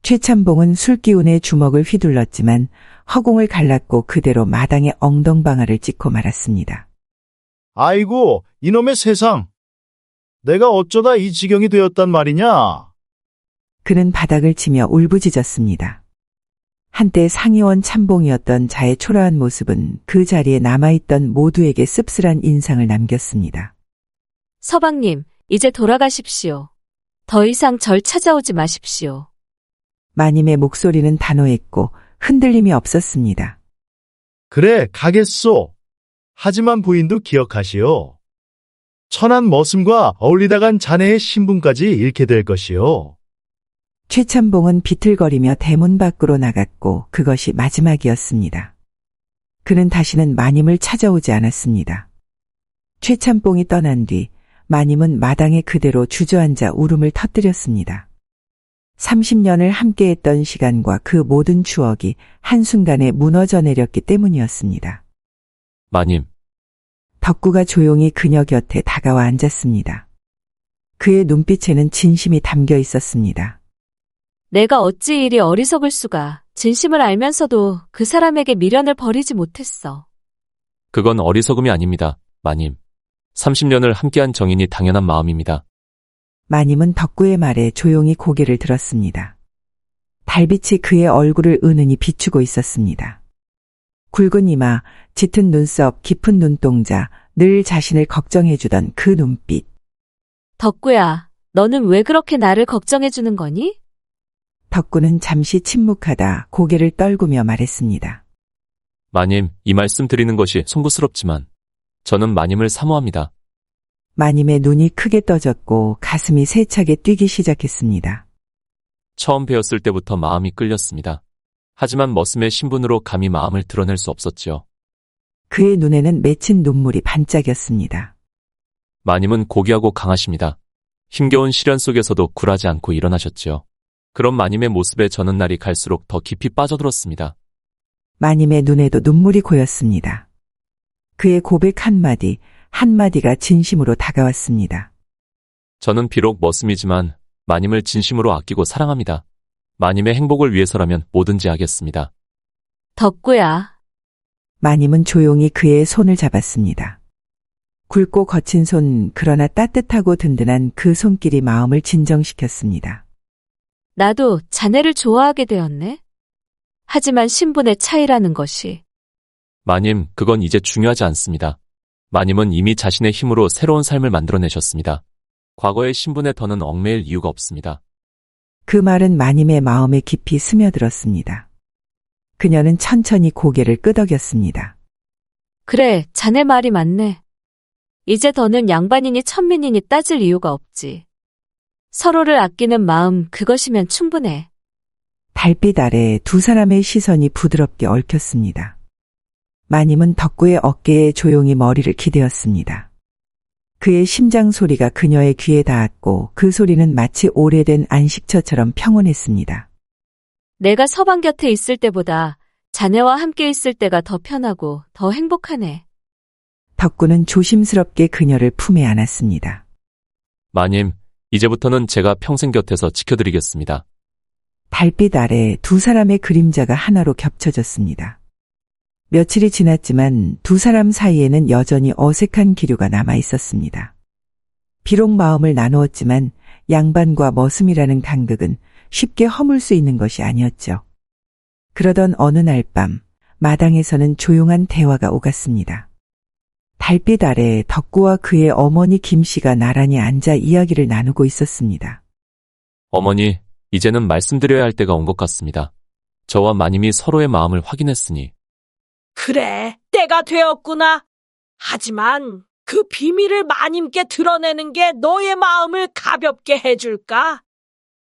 최참봉은 술기운에 주먹을 휘둘렀지만 허공을 갈랐고 그대로 마당에 엉덩방아를 찍고 말았습니다. 아이고, 이놈의 세상. 내가 어쩌다 이 지경이 되었단 말이냐? 그는 바닥을 치며 울부짖었습니다. 한때 상의원 참봉이었던 자의 초라한 모습은 그 자리에 남아있던 모두에게 씁쓸한 인상을 남겼습니다. 서방님, 이제 돌아가십시오. 더 이상 절 찾아오지 마십시오. 마님의 목소리는 단호했고 흔들림이 없었습니다. 그래, 가겠소. 하지만 부인도 기억하시오. 천한 머슴과 어울리다간 자네의 신분까지 잃게 될 것이오. 최참봉은 비틀거리며 대문 밖으로 나갔고 그것이 마지막이었습니다. 그는 다시는 마님을 찾아오지 않았습니다. 최참봉이 떠난 뒤 마님은 마당에 그대로 주저앉아 울음을 터뜨렸습니다. 30년을 함께했던 시간과 그 모든 추억이 한순간에 무너져 내렸기 때문이었습니다. 마님, 덕구가 조용히 그녀 곁에 다가와 앉았습니다. 그의 눈빛에는 진심이 담겨 있었습니다. 내가 어찌 이리 어리석을 수가. 진심을 알면서도 그 사람에게 미련을 버리지 못했어. 그건 어리석음이 아닙니다, 마님. 30년을 함께한 정인이 당연한 마음입니다. 마님은 덕구의 말에 조용히 고개를 들었습니다. 달빛이 그의 얼굴을 은은히 비추고 있었습니다. 굵은 이마, 짙은 눈썹, 깊은 눈동자, 늘 자신을 걱정해주던 그 눈빛. 덕구야, 너는 왜 그렇게 나를 걱정해주는 거니? 덕구는 잠시 침묵하다 고개를 떨구며 말했습니다. 마님, 이 말씀 드리는 것이 송구스럽지만 저는 마님을 사모합니다. 마님의 눈이 크게 떠졌고 가슴이 세차게 뛰기 시작했습니다. 처음 뵈었을 때부터 마음이 끌렸습니다. 하지만 머슴의 신분으로 감히 마음을 드러낼 수 없었지요. 그의 눈에는 맺힌 눈물이 반짝였습니다. 마님은 고귀하고 강하십니다. 힘겨운 시련 속에서도 굴하지 않고 일어나셨지요. 그런 마님의 모습에 저는 날이 갈수록 더 깊이 빠져들었습니다. 마님의 눈에도 눈물이 고였습니다. 그의 고백 한마디, 한마디가 진심으로 다가왔습니다. 저는 비록 머슴이지만 마님을 진심으로 아끼고 사랑합니다. 마님의 행복을 위해서라면 뭐든지 하겠습니다. 덕구야. 마님은 조용히 그의 손을 잡았습니다. 굵고 거친 손, 그러나 따뜻하고 든든한 그 손길이 마음을 진정시켰습니다. 나도 자네를 좋아하게 되었네. 하지만 신분의 차이라는 것이. 마님, 그건 이제 중요하지 않습니다. 마님은 이미 자신의 힘으로 새로운 삶을 만들어내셨습니다. 과거의 신분에 더는 얽매일 이유가 없습니다. 그 말은 마님의 마음에 깊이 스며들었습니다. 그녀는 천천히 고개를 끄덕였습니다. 그래, 자네 말이 맞네. 이제 더는 양반이니 천민이니 따질 이유가 없지. 서로를 아끼는 마음, 그것이면 충분해. 달빛 아래 두 사람의 시선이 부드럽게 얽혔습니다. 마님은 덕구의 어깨에 조용히 머리를 기대었습니다. 그의 심장 소리가 그녀의 귀에 닿았고 그 소리는 마치 오래된 안식처처럼 평온했습니다. 내가 서방 곁에 있을 때보다 자네와 함께 있을 때가 더 편하고 더 행복하네. 덕구는 조심스럽게 그녀를 품에 안았습니다. 마님, 이제부터는 제가 평생 곁에서 지켜드리겠습니다. 달빛 아래 두 사람의 그림자가 하나로 겹쳐졌습니다. 며칠이 지났지만 두 사람 사이에는 여전히 어색한 기류가 남아 있었습니다. 비록 마음을 나누었지만 양반과 머슴이라는 간극은 쉽게 허물 수 있는 것이 아니었죠. 그러던 어느 날 밤, 마당에서는 조용한 대화가 오갔습니다. 달빛 아래 덕구와 그의 어머니 김씨가 나란히 앉아 이야기를 나누고 있었습니다. 어머니, 이제는 말씀드려야 할 때가 온 것 같습니다. 저와 마님이 서로의 마음을 확인했으니. 그래, 때가 되었구나. 하지만 그 비밀을 마님께 드러내는 게 너의 마음을 가볍게 해줄까?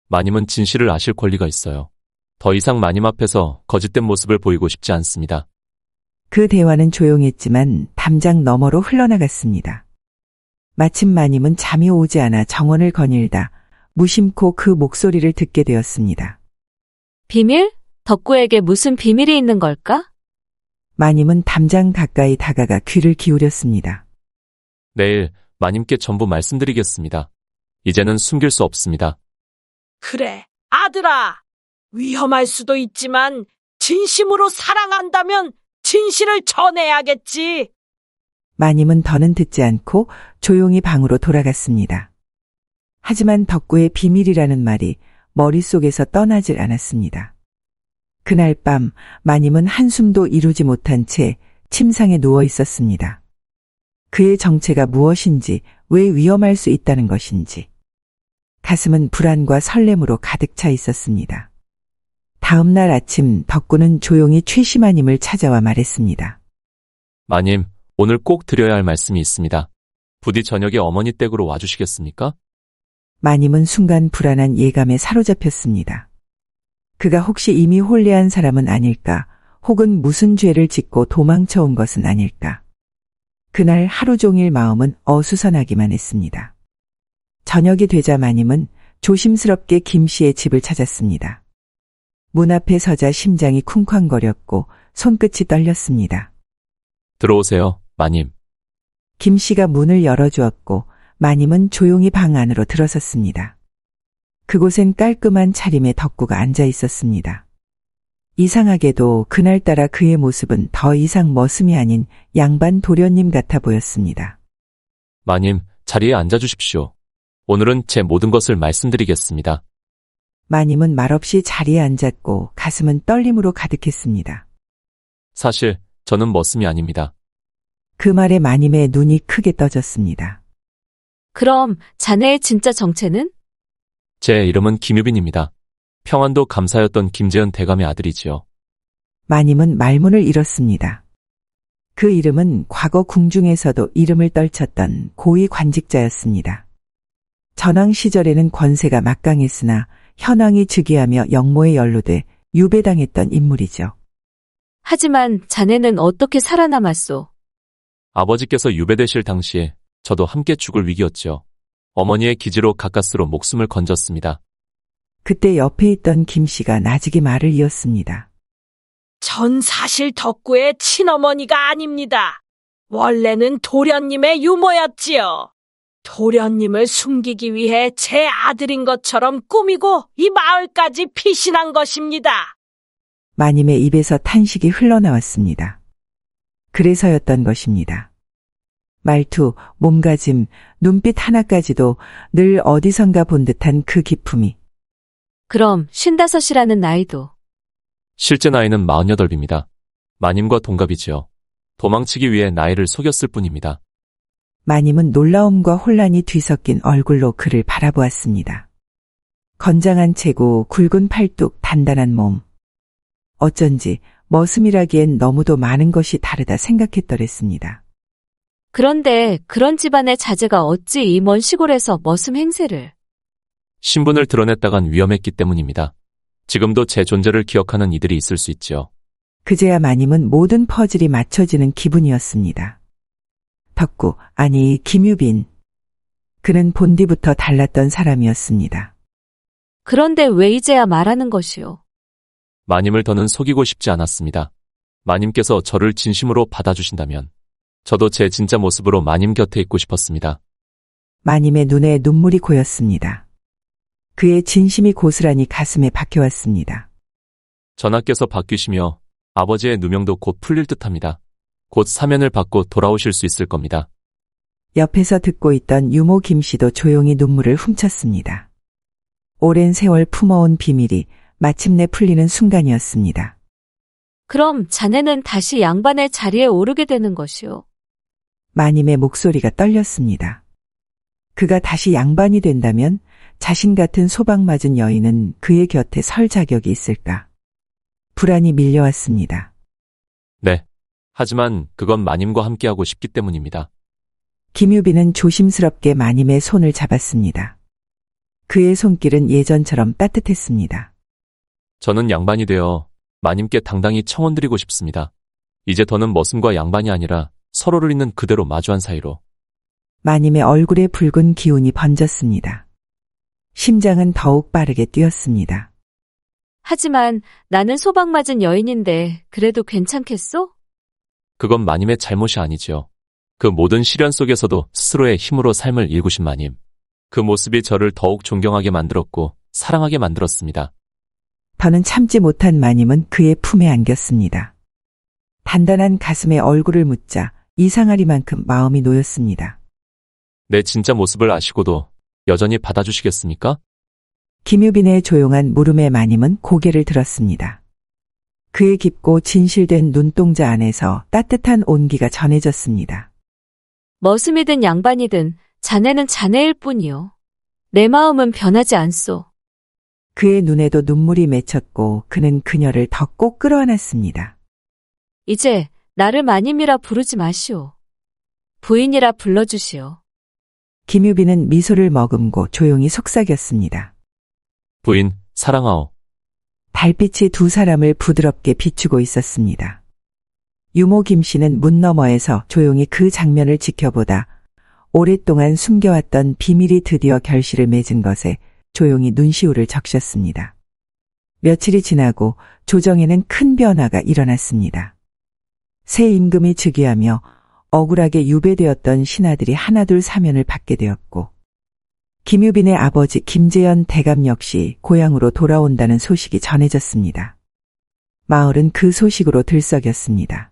마님은 진실을 아실 권리가 있어요. 더 이상 마님 앞에서 거짓된 모습을 보이고 싶지 않습니다. 그 대화는 조용했지만 담장 너머로 흘러나갔습니다. 마침 마님은 잠이 오지 않아 정원을 거닐다 무심코 그 목소리를 듣게 되었습니다. 비밀? 덕구에게 무슨 비밀이 있는 걸까? 마님은 담장 가까이 다가가 귀를 기울였습니다. 내일 마님께 전부 말씀드리겠습니다. 이제는 숨길 수 없습니다. 그래, 아들아. 위험할 수도 있지만 진심으로 사랑한다면 진실을 전해야겠지. 마님은 더는 듣지 않고 조용히 방으로 돌아갔습니다. 하지만 덕구의 비밀이라는 말이 머릿속에서 떠나질 않았습니다. 그날 밤 마님은 한숨도 이루지 못한 채 침상에 누워 있었습니다. 그의 정체가 무엇인지, 왜 위험할 수 있다는 것인지. 가슴은 불안과 설렘으로 가득 차 있었습니다. 다음 날 아침 덕구는 조용히 최시마님을 찾아와 말했습니다. 마님, 오늘 꼭 드려야 할 말씀이 있습니다. 부디 저녁에 어머니 댁으로 와주시겠습니까? 마님은 순간 불안한 예감에 사로잡혔습니다. 그가 혹시 이미 혼례한 사람은 아닐까, 혹은 무슨 죄를 짓고 도망쳐온 것은 아닐까. 그날 하루 종일 마음은 어수선하기만 했습니다. 저녁이 되자 마님은 조심스럽게 김 씨의 집을 찾았습니다. 문 앞에 서자 심장이 쿵쾅거렸고 손끝이 떨렸습니다. 들어오세요, 마님. 김 씨가 문을 열어주었고 마님은 조용히 방 안으로 들어섰습니다. 그곳엔 깔끔한 차림의 덕구가 앉아 있었습니다. 이상하게도 그날따라 그의 모습은 더 이상 머슴이 아닌 양반 도련님 같아 보였습니다. 마님, 자리에 앉아주십시오. 오늘은 제 모든 것을 말씀드리겠습니다. 마님은 말없이 자리에 앉았고 가슴은 떨림으로 가득했습니다. 사실 저는 머슴이 아닙니다. 그 말에 마님의 눈이 크게 떠졌습니다. 그럼 자네의 진짜 정체는? 제 이름은 김유빈입니다. 평안도 감사였던 김재현 대감의 아들이지요. 마님은 말문을 잃었습니다. 그 이름은 과거 궁중에서도 이름을 떨쳤던 고위 관직자였습니다. 전왕 시절에는 권세가 막강했으나 현왕이 즉위하며 영모에 연루돼 유배당했던 인물이죠. 하지만 자네는 어떻게 살아남았소? 아버지께서 유배되실 당시에 저도 함께 죽을 위기였죠. 어머니의 기지로 가까스로 목숨을 건졌습니다. 그때 옆에 있던 김 씨가 나직이 말을 이었습니다. 전 사실 덕구의 친어머니가 아닙니다. 원래는 도련님의 유모였지요. 도련님을 숨기기 위해 제 아들인 것처럼 꾸미고 이 마을까지 피신한 것입니다. 마님의 입에서 탄식이 흘러나왔습니다. 그래서였던 것입니다. 말투, 몸가짐, 눈빛 하나까지도 늘 어디선가 본 듯한 그 기품이. 그럼 55이라는 나이도. 실제 나이는 48입니다. 마님과 동갑이지요. 도망치기 위해 나이를 속였을 뿐입니다. 마님은 놀라움과 혼란이 뒤섞인 얼굴로 그를 바라보았습니다. 건장한 체구, 굵은 팔뚝, 단단한 몸. 어쩐지 머슴이라기엔 너무도 많은 것이 다르다 생각했더랬습니다. 그런데 그런 집안의 자제가 어찌 이 먼 시골에서 머슴 행세를. 신분을 드러냈다간 위험했기 때문입니다. 지금도 제 존재를 기억하는 이들이 있을 수 있지요. 그제야 마님은 모든 퍼즐이 맞춰지는 기분이었습니다. 덕구, 아니 김유빈. 그는 본디부터 달랐던 사람이었습니다. 그런데 왜 이제야 말하는 것이오? 마님을 더는 속이고 싶지 않았습니다. 마님께서 저를 진심으로 받아주신다면 저도 제 진짜 모습으로 마님 곁에 있고 싶었습니다. 마님의 눈에 눈물이 고였습니다. 그의 진심이 고스란히 가슴에 박혀왔습니다. 전하께서 바뀌시며 아버지의 누명도 곧 풀릴 듯합니다. 곧 사면을 받고 돌아오실 수 있을 겁니다. 옆에서 듣고 있던 유모 김 씨도 조용히 눈물을 훔쳤습니다. 오랜 세월 품어온 비밀이 마침내 풀리는 순간이었습니다. 그럼 자네는 다시 양반의 자리에 오르게 되는 것이오. 마님의 목소리가 떨렸습니다. 그가 다시 양반이 된다면 자신 같은 소박맞은 여인은 그의 곁에 설 자격이 있을까? 불안이 밀려왔습니다. 네. 하지만 그건 마님과 함께하고 싶기 때문입니다. 김유빈은 조심스럽게 마님의 손을 잡았습니다. 그의 손길은 예전처럼 따뜻했습니다. 저는 양반이 되어 마님께 당당히 청원드리고 싶습니다. 이제 더는 머슴과 양반이 아니라 서로를 있는 그대로 마주한 사이로. 마님의 얼굴에 붉은 기운이 번졌습니다. 심장은 더욱 빠르게 뛰었습니다. 하지만 나는 소박맞은 여인인데 그래도 괜찮겠소? 그건 마님의 잘못이 아니지요. 그 모든 시련 속에서도 스스로의 힘으로 삶을 일구신 마님. 그 모습이 저를 더욱 존경하게 만들었고 사랑하게 만들었습니다. 더는 참지 못한 마님은 그의 품에 안겼습니다. 단단한 가슴에 얼굴을 묻자 이상하리만큼 마음이 놓였습니다. 내 진짜 모습을 아시고도 여전히 받아주시겠습니까? 김유빈의 조용한 물음에 마님은 고개를 들었습니다. 그의 깊고 진실된 눈동자 안에서 따뜻한 온기가 전해졌습니다. 머슴이든 양반이든 자네는 자네일 뿐이요. 내 마음은 변하지 않소. 그의 눈에도 눈물이 맺혔고 그는 그녀를 더 꼭 끌어안았습니다. 이제 나를 마님이라 부르지 마시오. 부인이라 불러주시오. 김유빈은 미소를 머금고 조용히 속삭였습니다. 부인, 사랑하오. 달빛이 두 사람을 부드럽게 비추고 있었습니다. 유모 김 씨는 문 너머에서 조용히 그 장면을 지켜보다 오랫동안 숨겨왔던 비밀이 드디어 결실을 맺은 것에 조용히 눈시울을 적셨습니다. 며칠이 지나고 조정에는 큰 변화가 일어났습니다. 새 임금이 즉위하며 억울하게 유배되었던 신하들이 하나둘 사면을 받게 되었고 김유빈의 아버지 김재현 대감 역시 고향으로 돌아온다는 소식이 전해졌습니다. 마을은 그 소식으로 들썩였습니다.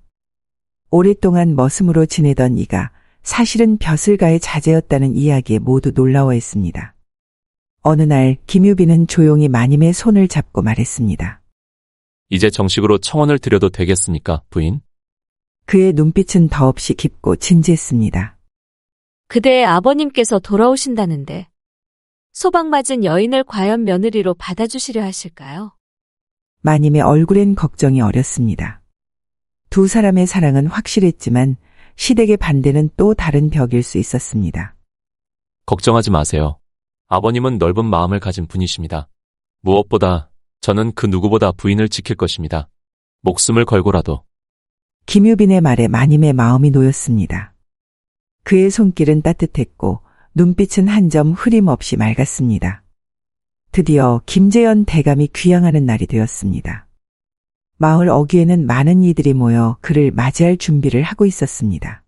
오랫동안 머슴으로 지내던 이가 사실은 벼슬가의 자제였다는 이야기에 모두 놀라워했습니다. 어느 날 김유빈은 조용히 마님의 손을 잡고 말했습니다. 이제 정식으로 청혼을 드려도 되겠습니까, 부인? 그의 눈빛은 더없이 깊고 진지했습니다. 그대의 아버님께서 돌아오신다는데 소방맞은 여인을 과연 며느리로 받아주시려 하실까요? 마님의 얼굴엔 걱정이 어렸습니다. 두 사람의 사랑은 확실했지만 시댁의 반대는 또 다른 벽일 수 있었습니다. 걱정하지 마세요. 아버님은 넓은 마음을 가진 분이십니다. 무엇보다 저는 그 누구보다 부인을 지킬 것입니다. 목숨을 걸고라도. 김유빈의 말에 마님의 마음이 놓였습니다. 그의 손길은 따뜻했고 눈빛은 한 점 흐림 없이 맑았습니다. 드디어 김재현 대감이 귀향하는 날이 되었습니다. 마을 어귀에는 많은 이들이 모여 그를 맞이할 준비를 하고 있었습니다.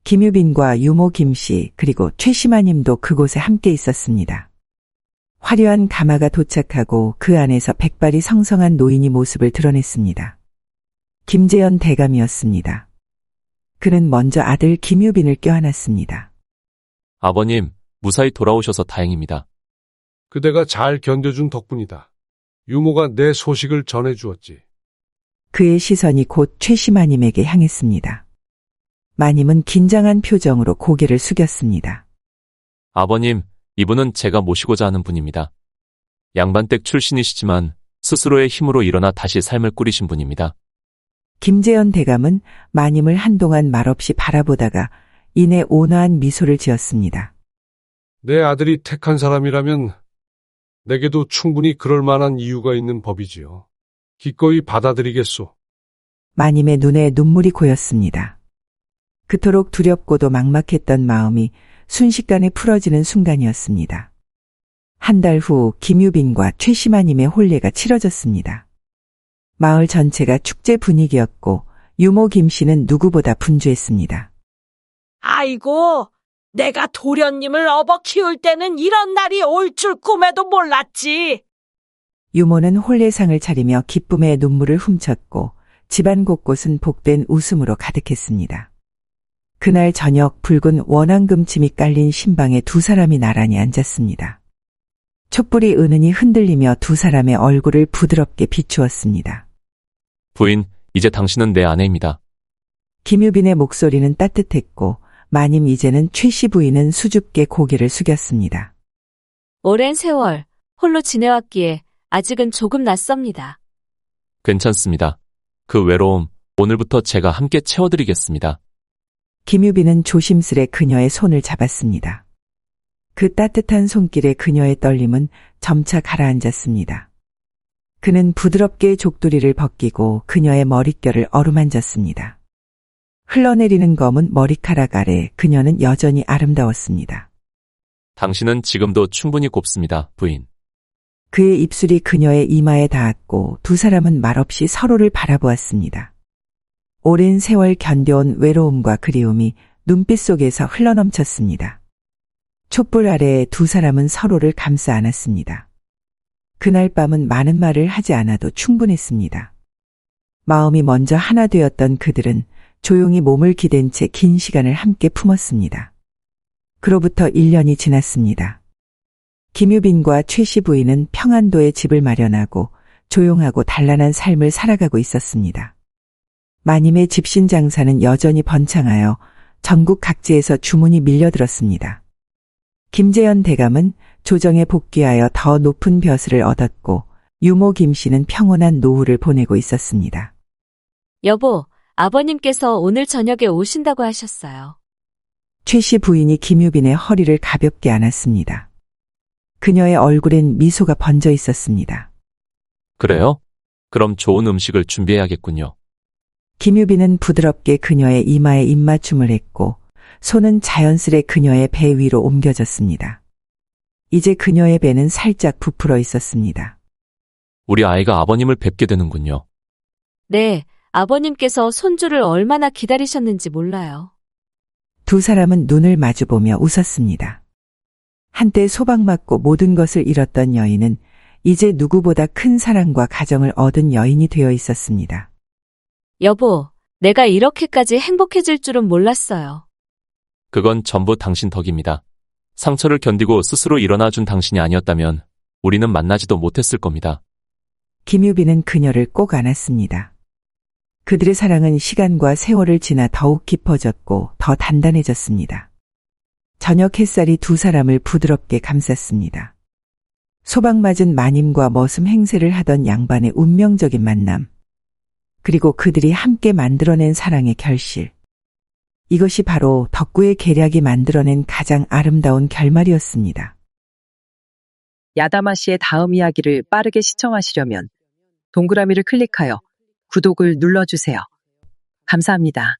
김유빈과 유모 김씨 그리고 최시마님도 그곳에 함께 있었습니다. 화려한 가마가 도착하고 그 안에서 백발이 성성한 노인이 모습을 드러냈습니다. 김재현 대감이었습니다. 그는 먼저 아들 김유빈을 껴안았습니다. 아버님, 무사히 돌아오셔서 다행입니다. 그대가 잘 견뎌준 덕분이다. 유모가 내 소식을 전해주었지. 그의 시선이 곧 최시마님에게 향했습니다. 마님은 긴장한 표정으로 고개를 숙였습니다. 아버님, 이분은 제가 모시고자 하는 분입니다. 양반댁 출신이시지만 스스로의 힘으로 일어나 다시 삶을 꾸리신 분입니다. 김재현 대감은 마님을 한동안 말없이 바라보다가 이내 온화한 미소를 지었습니다. 내 아들이 택한 사람이라면 내게도 충분히 그럴 만한 이유가 있는 법이지요. 기꺼이 받아들이겠소. 마님의 눈에 눈물이 고였습니다. 그토록 두렵고도 막막했던 마음이 순식간에 풀어지는 순간이었습니다. 한 달 후 김유빈과 최시마님의 혼례가 치러졌습니다. 마을 전체가 축제 분위기였고 유모 김씨는 누구보다 분주했습니다. 아이고, 내가 도련님을 업어 키울 때는 이런 날이 올 줄 꿈에도 몰랐지. 유모는 혼례상을 차리며 기쁨의 눈물을 훔쳤고 집안 곳곳은 복된 웃음으로 가득했습니다. 그날 저녁 붉은 원앙금침이 깔린 신방에 두 사람이 나란히 앉았습니다. 촛불이 은은히 흔들리며 두 사람의 얼굴을 부드럽게 비추었습니다. 부인, 이제 당신은 내 아내입니다. 김유빈의 목소리는 따뜻했고 마님 이제는 최씨 부인은 수줍게 고개를 숙였습니다. 오랜 세월 홀로 지내왔기에 아직은 조금 낯섭니다. 괜찮습니다. 그 외로움, 오늘부터 제가 함께 채워드리겠습니다. 김유빈은 조심스레 그녀의 손을 잡았습니다. 그 따뜻한 손길에 그녀의 떨림은 점차 가라앉았습니다. 그는 부드럽게 족두리를 벗기고 그녀의 머릿결을 어루만졌습니다. 흘러내리는 검은 머리카락 아래 그녀는 여전히 아름다웠습니다. 당신은 지금도 충분히 곱습니다, 부인. 그의 입술이 그녀의 이마에 닿았고 두 사람은 말없이 서로를 바라보았습니다. 오랜 세월 견뎌온 외로움과 그리움이 눈빛 속에서 흘러넘쳤습니다. 촛불 아래 두 사람은 서로를 감싸 안았습니다. 그날 밤은 많은 말을 하지 않아도 충분했습니다. 마음이 먼저 하나 되었던 그들은 조용히 몸을 기댄 채 긴 시간을 함께 품었습니다. 그로부터 1년이 지났습니다. 김유빈과 최씨 부인은 평안도에 집을 마련하고 조용하고 단란한 삶을 살아가고 있었습니다. 마님의 집신 장사는 여전히 번창하여 전국 각지에서 주문이 밀려들었습니다. 김재현 대감은 조정에 복귀하여 더 높은 벼슬을 얻었고 유모 김씨는 평온한 노후를 보내고 있었습니다. 여보, 아버님께서 오늘 저녁에 오신다고 하셨어요. 최씨 부인이 김유빈의 허리를 가볍게 안았습니다. 그녀의 얼굴엔 미소가 번져 있었습니다. 그래요? 그럼 좋은 음식을 준비해야겠군요. 김유빈은 부드럽게 그녀의 이마에 입맞춤을 했고 손은 자연스레 그녀의 배 위로 옮겨졌습니다. 이제 그녀의 배는 살짝 부풀어 있었습니다. 우리 아이가 아버님을 뵙게 되는군요. 네, 아버님께서 손주를 얼마나 기다리셨는지 몰라요. 두 사람은 눈을 마주보며 웃었습니다. 한때 소박맞고 모든 것을 잃었던 여인은 이제 누구보다 큰 사랑과 가정을 얻은 여인이 되어 있었습니다. 여보, 내가 이렇게까지 행복해질 줄은 몰랐어요. 그건 전부 당신 덕입니다. 상처를 견디고 스스로 일어나 준 당신이 아니었다면 우리는 만나지도 못했을 겁니다. 김유빈은 그녀를 꼭 안았습니다. 그들의 사랑은 시간과 세월을 지나 더욱 깊어졌고 더 단단해졌습니다. 저녁 햇살이 두 사람을 부드럽게 감쌌습니다. 소박맞은 마님과 머슴 행세를 하던 양반의 운명적인 만남. 그리고 그들이 함께 만들어낸 사랑의 결실. 이것이 바로 덕구의 계략이 만들어낸 가장 아름다운 결말이었습니다. 야다마 씨의 다음 이야기를 빠르게 시청하시려면 동그라미를 클릭하여 구독을 눌러주세요. 감사합니다.